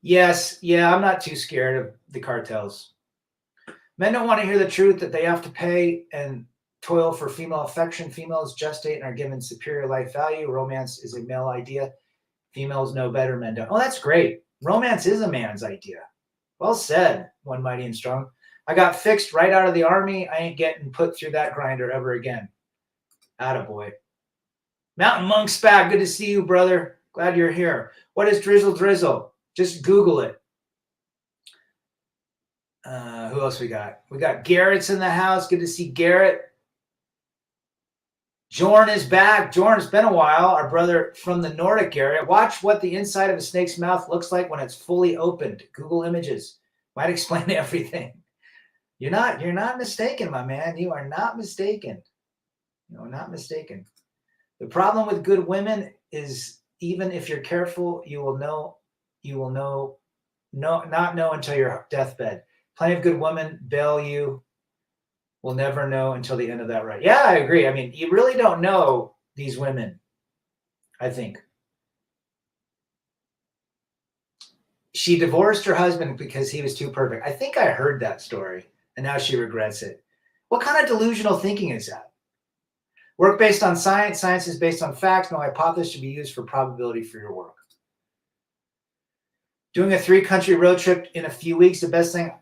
Yes, yeah, I'm not too scared of the cartels. Men don't want to hear the truth that they have to pay and toil for female affection. Females gestate and are given superior life value. Romance is a male idea. Females know better, men don't. Oh, that's great. Romance is a man's idea. Well said, One Mighty and Strong. I got fixed right out of the army. I ain't getting put through that grinder ever again. Attaboy. Mountain Monk's back. Good to see you, brother. Glad you're here. What is drizzle drizzle? Just Google it. Who else we got? We got Garrett's in the house. Good to see Garrett. Jorn is back. Jorn, it's been a while. Our brother from the Nordic area. Watch what the inside of a snake's mouth looks like when it's fully opened. Google images. Might explain everything. You're not mistaken, my man. You are not mistaken. Not mistaken. The problem with good women is even if you're careful, you will not know until your deathbed. Plenty of good women bail you. Will never know until the end of that ride. Yeah, I agree. I mean, you really don't know these women, I think. She divorced her husband because he was too perfect. I think I heard that story, and now she regrets it. What kind of delusional thinking is that? Work based on science. Science is based on facts. No hypothesis should be used for probability for your work. Doing a 3-country road trip in a few weeks, the best thing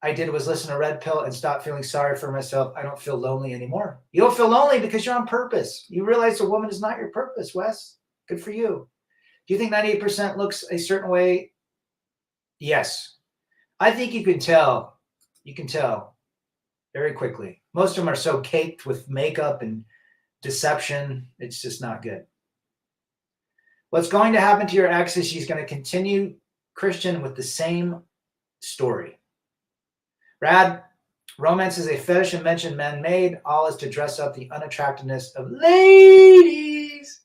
I did was listen to Red Pill and stop feeling sorry for myself. I don't feel lonely anymore. You don't feel lonely because you're on purpose. You realize a woman is not your purpose, Wes. Good for you. Do you think 98% looks a certain way? Yes. I think you can tell. You can tell very quickly. Most of them are so caked with makeup and deception. It's just not good. What's going to happen to your ex is she's going to continue Christian with the same story. Rad, romance is a fetish invention men made. All is to dress up the unattractiveness of ladies.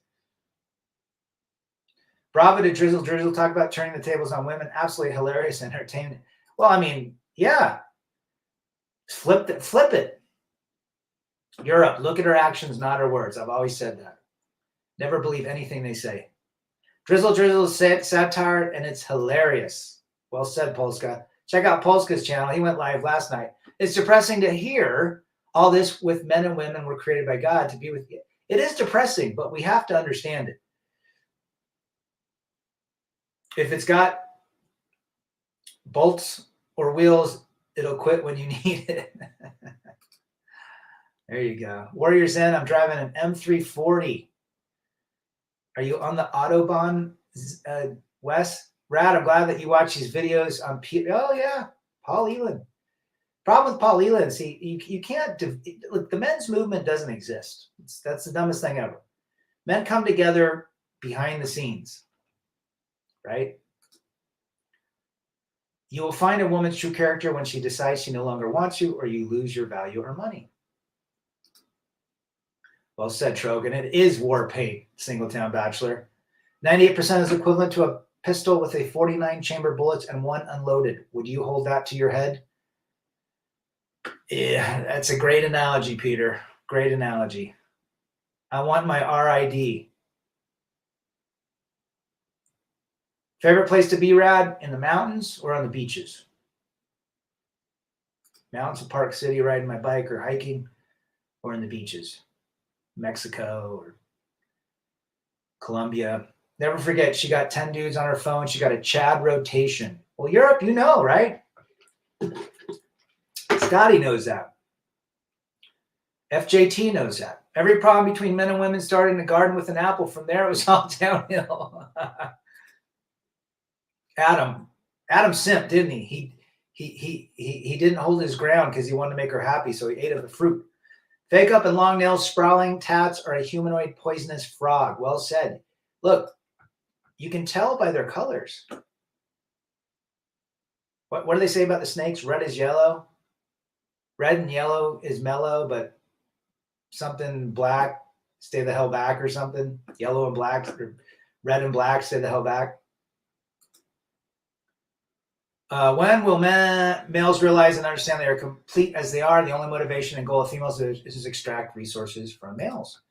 Bravo to Drizzle. Drizzle talk about turning the tables on women. Absolutely hilarious and entertaining. Well, I mean, yeah. Flip it. Europe, look at her actions, not her words. I've always said that. Never believe anything they say. Drizzle said satire, and it's hilarious. Well said, Polska. Check out Polska's channel. He went live last night. It's depressing to hear all this with men and women were created by God to be with you. It is depressing, but we have to understand it. If it's got bolts or wheels, it'll quit when you need it. There you go. Warriors Inn, I'm driving an M340. Are you on the Autobahn, Wes? Rad, I'm glad that you watch these videos on oh yeah, Paul Elan. Problem with Paul Elan, see, you can't look, the men's movement doesn't exist. That's the dumbest thing ever. Men come together behind the scenes, right? You will find a woman's true character when she decides she no longer wants you, or you lose your value or money. Well said, Trogan. It is war paint, Singletown Bachelor. 98% is equivalent to a pistol with a 49 chamber bullets and 1 unloaded. Would you hold that to your head? Yeah, that's a great analogy, Peter. Great analogy. I want my RID. Favorite place to be, Rad? In the mountains or on the beaches? Mountains of Park City, riding my bike or hiking, or in the beaches? Mexico or Colombia. Never forget, she got 10 dudes on her phone. She got a Chad rotation. Well, Europe, you know, right? Scotty knows that. FJT knows that. Every problem between men and women started in the garden with an apple. From there, it was all downhill. Adam simped, didn't he? He didn't hold his ground because he wanted to make her happy, so he ate of the fruit. Fake up and long nails, sprawling tats, or a humanoid poisonous frog. Well said. Look, you can tell by their colors. What do they say about the snakes? Red is yellow. Red and yellow is mellow, but something black Stay the hell back or something. Yellow and black, or red and black, stay the hell back. When will males realize and understand they are complete as they are? The only motivation and goal of females is to extract resources from males.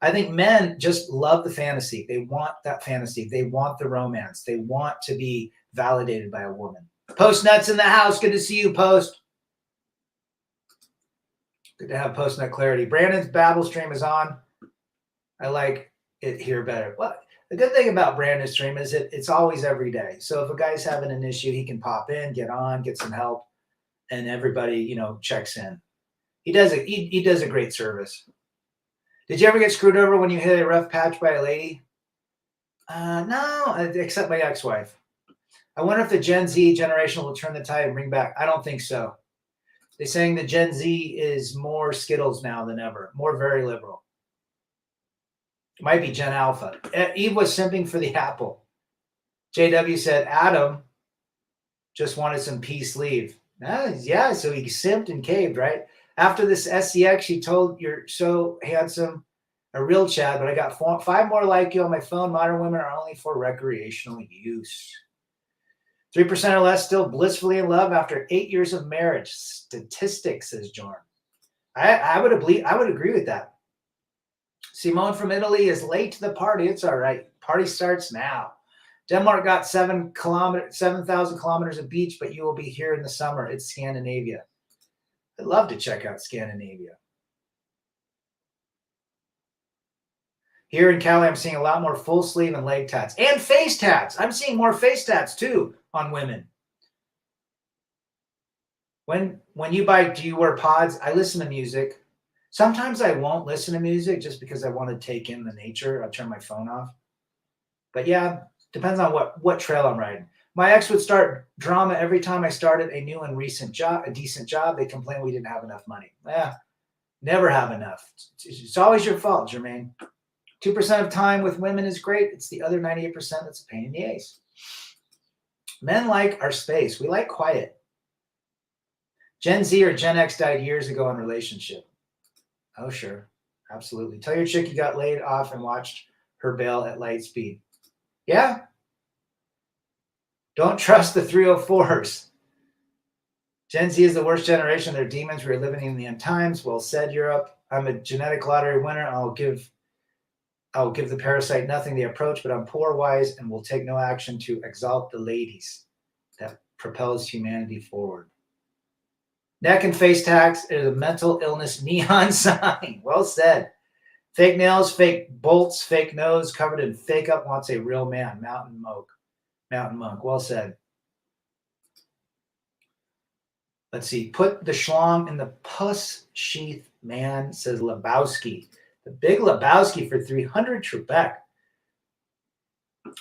I think men just love the fantasy. They want that fantasy. They want the romance. They want to be validated by a woman. Post Nuts in the house. Good to see you, Post. Good to have Post Nut clarity. Brandon's Babel stream is on. I like it here better. Well, the good thing about Brandon's stream is it's always every day. So if a guy's having an issue, he can pop in, get on, get some help, and everybody, checks in. He does a great service. Did you ever get screwed over when you hit a rough patch by a lady? No, except my ex-wife. I wonder if the Gen Z generation will turn the tide and bring back. I don't think so. They're saying the Gen Z is more Skittles now than ever, more very liberal. It might be Gen Alpha. Eve was simping for the apple. JW said Adam just wanted some peace leave. Yeah, so he simped and caved, right? After this SCX, she told, "You're so handsome, a real Chad, but I got 5 more like you on my phone. Modern women are only for recreational use." 3% or less still blissfully in love after 8 years of marriage. Statistics, says Jorn. I would agree with that. Simone from Italy is late to the party. It's all right. Party starts now. Denmark got 7,000 kilometers of beach, but you will be here in the summer. It's Scandinavia. I'd love to check out Scandinavia. Here in Cali, I'm seeing a lot more full sleeve and leg tats and face tats. I'm seeing more face tats too on women. When you bike, do you wear pods? I listen to music. Sometimes I won't listen to music just because I want to take in the nature. I'll turn my phone off. But yeah, depends on what trail I'm riding. My ex would start drama every time I started a new and a decent job. They complained we didn't have enough money. Never have enough. It's always your fault, Jermaine. 2% of time with women is great. It's the other 98% that's a pain in the ass. Men like our space. We like quiet. Gen Z or Gen X died years ago in relationship. Oh, sure. Absolutely. Tell your chick you got laid off and watched her bail at light speed. Yeah. Don't trust the 304s. Gen Z is the worst generation. They're demons. We're living in the end times. Well said, Europe. I'm a genetic lottery winner. I'll give the parasite nothing they approach, but I'm poor, wise, and will take no action to exalt the ladies. That propels humanity forward. Neck and face tags is a mental illness neon sign. Well said. Fake nails, fake bolts, fake nose, covered in fake up, wants a real man. Mountain monk. Well said. Let's see. Put the schlong in the puss sheath, man, says Lebowski. The big Lebowski for 300 Trebek.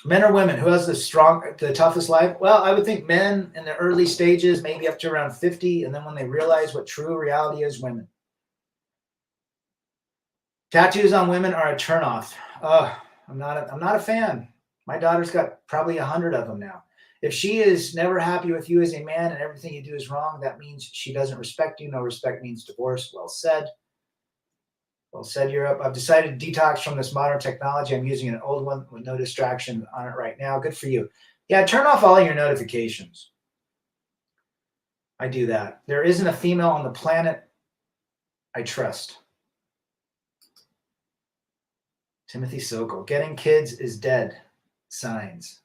Men or women, who has the toughest life? Well, I would think men in the early stages, maybe up to around 50, and then when they realize what true reality is, women. Tattoos on women are a turnoff. Oh, I'm not a fan. My daughter's got probably 100 of them now. If she is never happy with you as a man and everything you do is wrong, that means she doesn't respect you. No respect means divorce. Well said. Well said, Europe. I've decided to detox from this modern technology. I'm using an old one with no distraction on it right now. Good for you. Yeah, turn off all your notifications. I do that. There isn't a female on the planet I trust. Timothy Sokol. Getting kids is dead. Signs.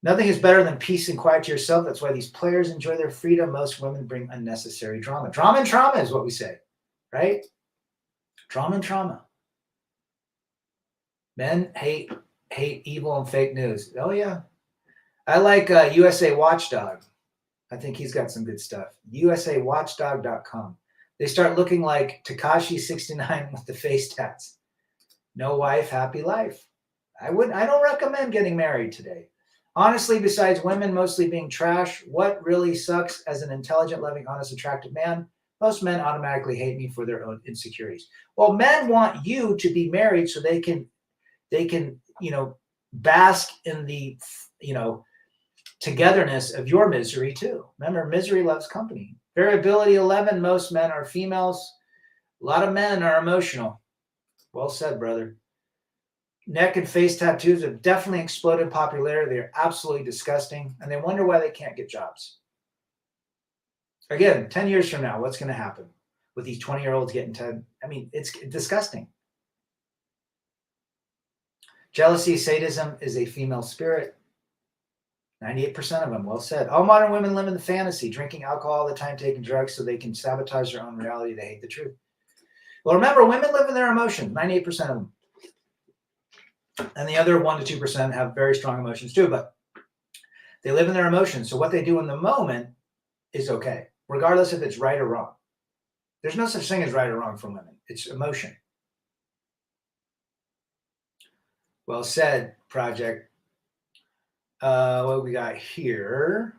Nothing is better than peace and quiet to yourself. That's why these players enjoy their freedom. Most women bring unnecessary drama. Drama and trauma is what we say, right? Drama and trauma. Men hate evil and fake news. Oh, yeah. I like USA Watchdog. I think he's got some good stuff. USAWatchdog.com. They start looking like Tekashi 69 with the face tats. No wife, happy life. I don't recommend getting married today. Honestly, besides women mostly being trash, what really sucks as an intelligent, loving, honest, attractive man? Most men automatically hate me for their own insecurities. Well, men want you to be married so they can, bask in the, togetherness of your misery too. Remember, misery loves company. Variability 11, most men are females. A lot of men are emotional. Well said, brother. Neck and face tattoos have definitely exploded in popularity. They're absolutely disgusting, and they wonder why they can't get jobs. Again, 10 years from now, what's going to happen with these 20-year-olds getting 10? I mean, it's disgusting. Jealousy, sadism is a female spirit. 98% of them, well said. All modern women live in the fantasy, drinking alcohol all the time, taking drugs so they can sabotage their own reality. They hate the truth. Well, remember, women live in their emotions, 98% of them. And the other 1% to 2% have very strong emotions too, but they live in their emotions. So what they do in the moment is okay, regardless if it's right or wrong. There's no such thing as right or wrong for women. It's emotion. Well said, Project. What we got here?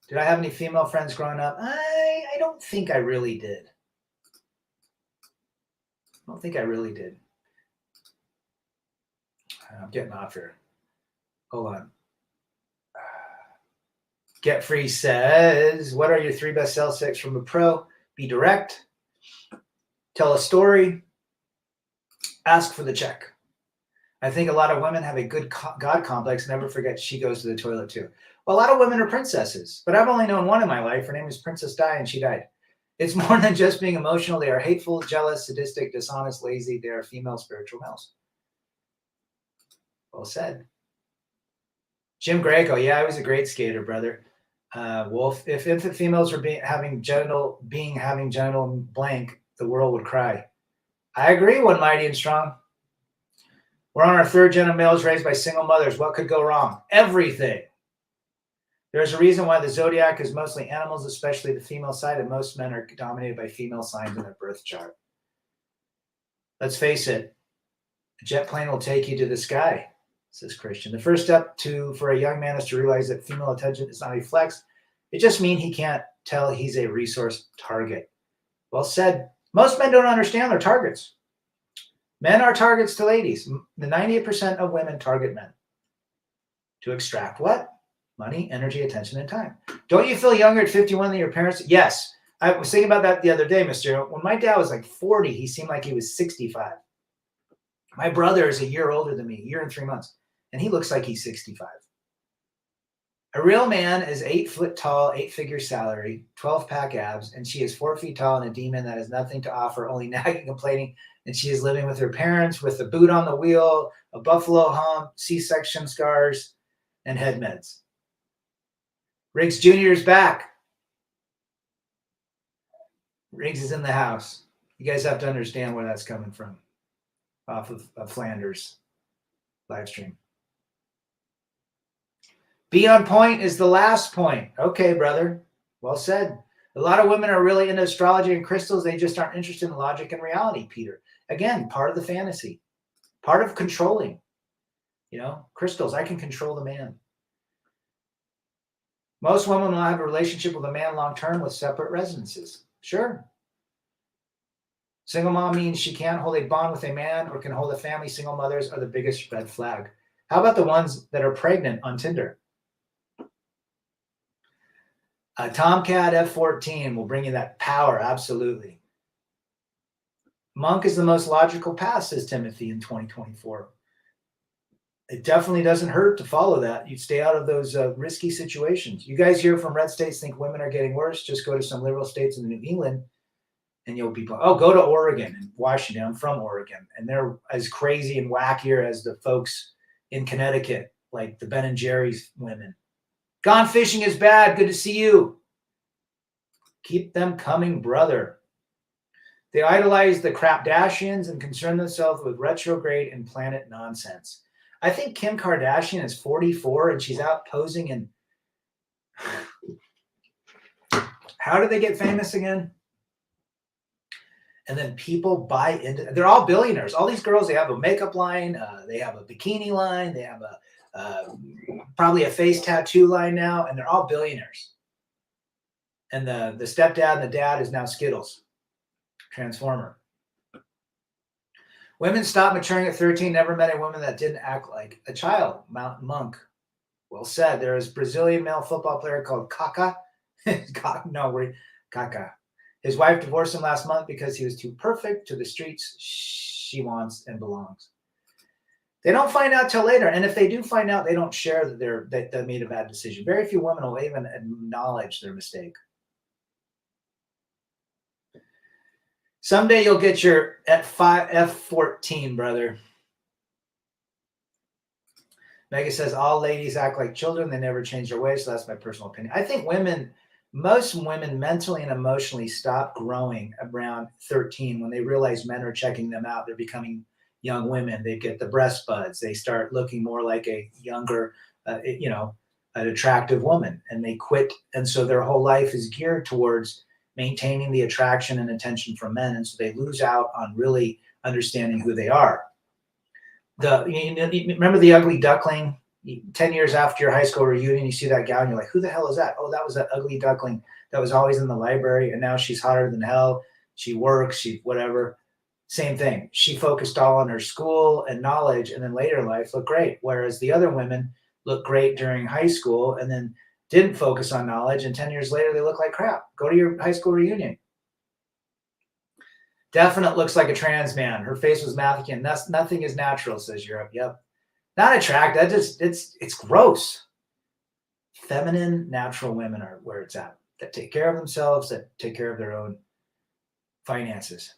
Did I have any female friends growing up? I don't think I really did. I'm getting off here. Hold on. Get Free says, what are your 3 best sales tips from a pro? Be direct. Tell a story. Ask for the check. I think a lot of women have a good God complex. Never forget she goes to the toilet too. Well, a lot of women are princesses, but I've only known one in my life. Her name is Princess Di, and she died. It's more than just being emotional. They are hateful, jealous, sadistic, dishonest, lazy. They are female spiritual males. Well said. Jim Greco, yeah, I was a great skater, brother. Wolf, if infant females were having genital blank, the world would cry. I agree, One Mighty and Strong. We're on our 3rd gen of males raised by single mothers. What could go wrong? Everything. There's a reason why the zodiac is mostly animals, especially the female side, and most men are dominated by female signs in their birth chart. Let's face it, a jet plane will take you to the sky, says Christian. The first step for a young man is to realize that female attention is not a flex. It just means he can't tell he's a resource target. Well said. Most men don't understand their targets. Men are targets to ladies. The 98% of women target men to extract what? Money, energy, attention, and time. Don't you feel younger at 51 than your parents? Yes. I was thinking about that the other day, Mr. When my dad was like 40, he seemed like he was 65. My brother is a year older than me, a year and 3 months, and he looks like he's 65. A real man is 8 foot tall, 8-figure salary, 12-pack abs, and she is 4 feet tall and a demon that has nothing to offer, only nagging, complaining, and she is living with her parents with a boot on the wheel, a buffalo hump, C-section scars, and head meds. Riggs Jr. is back. Riggs is in the house. You guys have to understand where that's coming from. Off of Flanders live stream. Be on point is the last point. Okay, brother. Well said. A lot of women are really into astrology and crystals. They just aren't interested in logic and reality, Peter. Again, part of the fantasy. Part of controlling. Crystals. I can control the man. Most women will have a relationship with a man long-term with separate residences. Sure. Single mom means she can't hold a bond with a man or can hold a family. Single mothers are the biggest red flag. How about the ones that are pregnant on Tinder? Tomcat F-14 will bring you that power, absolutely. Monk is the most logical path, says Timothy in 2024. It definitely doesn't hurt to follow that. You'd stay out of those risky situations. You guys here from red states think women are getting worse. Just go to some liberal states in New England and you'll be, go to Oregon and Washington. I'm from Oregon. And they're as crazy and wackier as the folks in Connecticut, like the Ben and Jerry's women. Gone fishing is bad. Good to see you. Keep them coming, brother. They idolize the Crapdashians and concern themselves with retrograde and planet nonsense. I think Kim Kardashian is 44 and she's out posing in. How did they get famous again? And then people buy into. They're all billionaires. All these girls, they have a makeup line, they have a bikini line, they have probably a face tattoo line now, and they're all billionaires. And the stepdad and the dad is now Skittles, Transformer. Women stop maturing at 13. Never met a woman that didn't act like a child. Monk. Well said. There is a Brazilian male football player called Kaká. Kaká. His wife divorced him last month because he was too perfect to the streets. she wants and belongs. They don't find out till later. And if they do find out, they don't share that they made a bad decision. Very few women will even acknowledge their mistake. Someday you'll get your F14, brother. Mega says, all ladies act like children. They never change their ways. So that's my personal opinion. I think most women mentally and emotionally stop growing around 13 when they realize men are checking them out. They're becoming young women. They get the breast buds. They start looking more like a younger, an attractive woman, and they quit. And so their whole life is geared towards maintaining the attraction and attention from men. And so they lose out on really understanding who they are. Remember the ugly duckling? 10 years after your high school reunion, you see that gal and you're like, who the hell is that? Oh, that was that ugly duckling that was always in the library, and now she's hotter than hell. She works, she whatever. Same thing. She focused all on her school and knowledge, and then later in life looked great. Whereas the other women looked great during high school and then didn't focus on knowledge, and 10 years later they look like crap. Go to your high school reunion. Definite looks like a trans man. Her face was masculine. That's nothing is natural, says Europe. Yep. Not attract. That just it's gross. Feminine, natural women are where it's at. That take care of themselves, that take care of their own finances.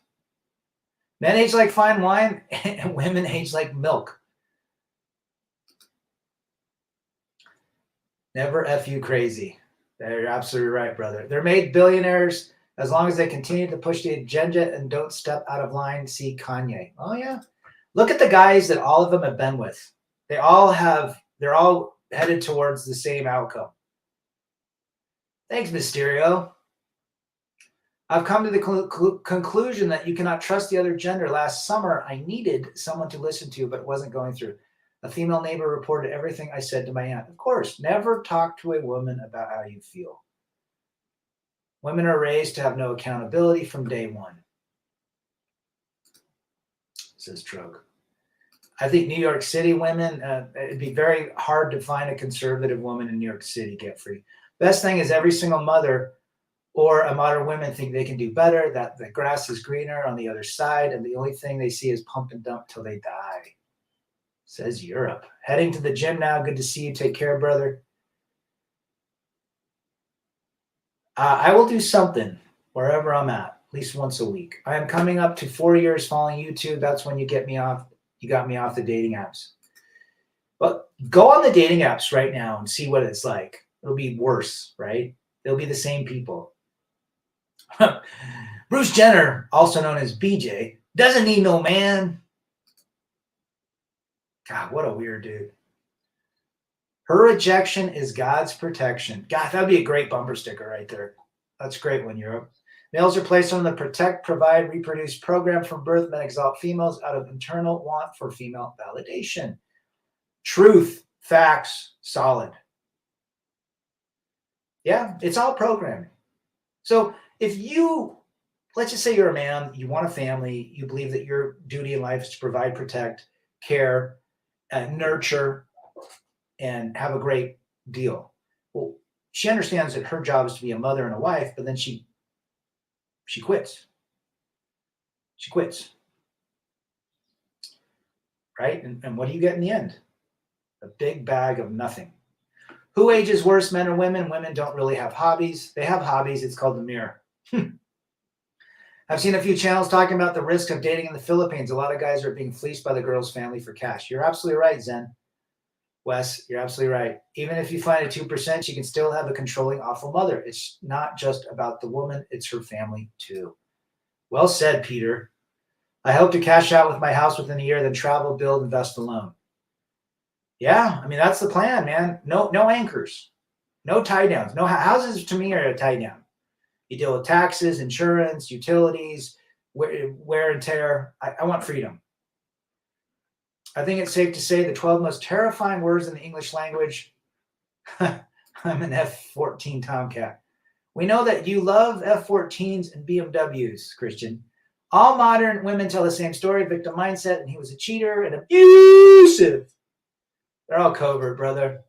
Men age like fine wine, and women age like milk. Never F you crazy. You're absolutely right, brother. They're made billionaires as long as they continue to push the agenda and don't step out of line. See Kanye. Oh, yeah. Look at the guys that all of them have been with. They're all headed towards the same outcome. Thanks, Mysterio. I've come to the conclusion that you cannot trust the other gender. Last summer, I needed someone to listen to, but it wasn't going through. A female neighbor reported everything I said to my aunt. Of course, never talk to a woman about how you feel. Women are raised to have no accountability from day one, says Trog. I think New York City women, it'd be very hard to find a conservative woman in New York City get free. Best thing is every single mother or a modern women think they can do better, that the grass is greener on the other side, and the only thing they see is pump and dump till they die, says Europe. Heading to the gym now. Good to see you. Take care, brother. I will do something wherever I'm at least once a week. I am coming up to 4 years following YouTube. That's when you get me off. You got me off the dating apps. But go on the dating apps right now and see what it's like. It'll be worse, right? They'll be the same people. Bruce Jenner, also known as BJ, doesn't need no man. God, what a weird dude. Her rejection is God's protection. God, that'd be a great bumper sticker right there. That's a great one, Europe. Males are placed on the protect, provide, reproduce program from birth. Men exalt females out of internal want for female validation. Truth, facts, solid. Yeah, it's all programming. So if you, let's just say you're a man, you want a family, you believe that your duty in life is to provide, protect, care, nurture, and have a great deal. Well, she understands that her job is to be a mother and a wife, but then she quits. She quits. Right? And what do you get in the end? A big bag of nothing. Who ages worse, men or women? Women don't really have hobbies. They have hobbies. It's called the mirror. I've seen a few channels talking about the risk of dating in the Philippines. A lot of guys are being fleeced by the girl's family for cash. You're absolutely right, Zen. Wes, you're absolutely right. Even if you find a 2%, you can still have a controlling, awful mother. It's not just about the woman. It's her family, too. Well said, Peter. I hope to cash out with my house within a year, then travel, build, invest alone. Yeah, I mean, that's the plan, man. No anchors. No tie downs. No houses, to me, are a tie down. You deal with taxes, insurance, utilities, wear and tear. I want freedom. I think it's safe to say the 12 most terrifying words in the English language. I'm an F-14 Tomcat. We know that you love F-14s and BMWs, Christian. All modern women tell the same story, victim mindset, and he was a cheater and abusive. They're all covert, brother.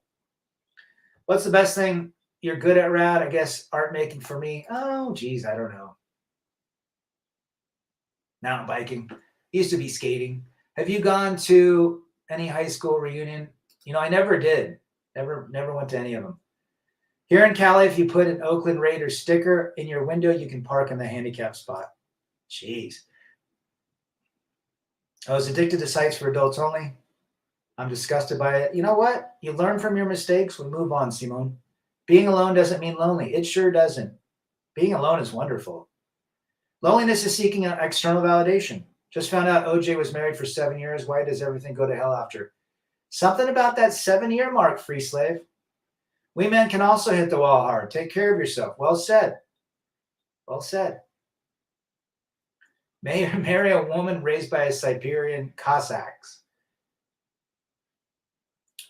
What's the best thing you're good at, Rad? I guess art making for me. Oh, geez, I don't know. Mountain biking. Used to be skating. Have you gone to any high school reunion? You know, I never did. Never went to any of them. Here in Cali, if you put an Oakland Raiders sticker in your window, you can park in the handicap spot. Jeez. I was addicted to sites for adults only. I'm disgusted by it. You know what? You learn from your mistakes. We move on, Simone. Being alone doesn't mean lonely. It sure doesn't. Being alone is wonderful. Loneliness is seeking an external validation. Just found out OJ was married for 7 years. Why does everything go to hell after? Something about that 7-year mark, free slave. We men can also hit the wall hard. Take care of yourself. Well said. Well said. Marry a woman raised by a Siberian Cossacks.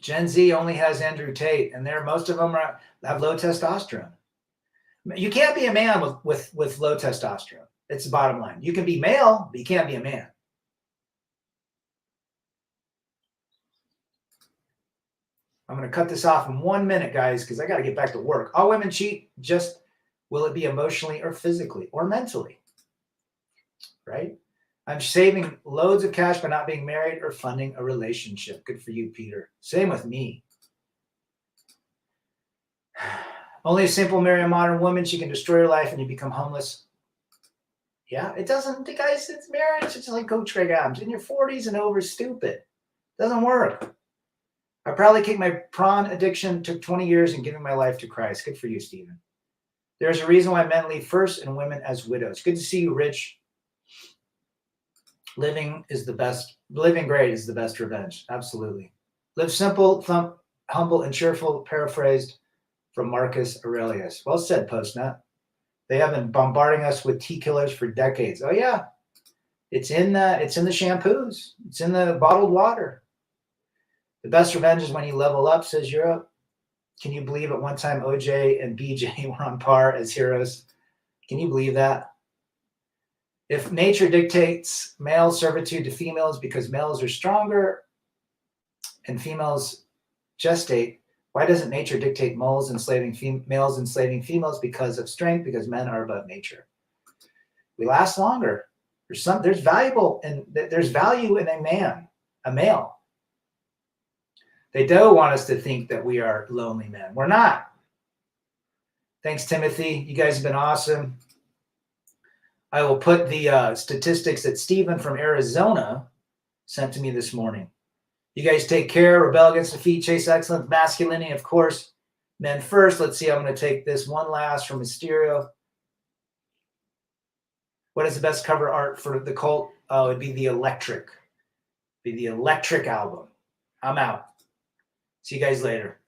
Gen Z only has Andrew Tate, and most of them have low testosterone. You can't be a man with low testosterone. It's the bottom line. You can be male, but you can't be a man. I'm going to cut this off in 1 minute, guys, because I got to get back to work. All women cheat. Just will it be emotionally or physically or mentally? Right? I'm saving loads of cash by not being married or funding a relationship. Good for you, Peter. Same with me. Only a simple marry a modern woman. She can destroy your life and you become homeless. Yeah, it doesn't, guys, it's marriage. It's just like Coach Greg Adams. In your 40s and over, stupid. Doesn't work. I probably kicked my prawn addiction, took 20 years and giving my life to Christ. Good for you, Stephen. There's a reason why men leave first and women as widows. Good to see you, Rich. Living great is the best revenge. Absolutely. Live simple, humble, and cheerful, paraphrased from Marcus Aurelius. Well said, Postnut. They have been bombarding us with tea killers for decades. Oh yeah. It's in the shampoos. It's in the bottled water. The best revenge is when you level up, says Europe. Can you believe at one time OJ and BJ were on par as heroes? Can you believe that? If nature dictates male servitude to females because males are stronger and females gestate, why doesn't nature dictate males enslaving females because of strength? Because men are above nature. We last longer. There's value in a male. They do want us to think that we are lonely men. We're not. Thanks, Timothy. You guys have been awesome. I will put the statistics that Stephen from Arizona sent to me this morning. You guys take care. Rebel against defeat. Chase excellence. Masculinity, of course. Men first. Let's see. I'm going to take this one last from Mysterio. What is the best cover art for the cult? Oh, it'd be the Electric. The Electric album. I'm out. See you guys later.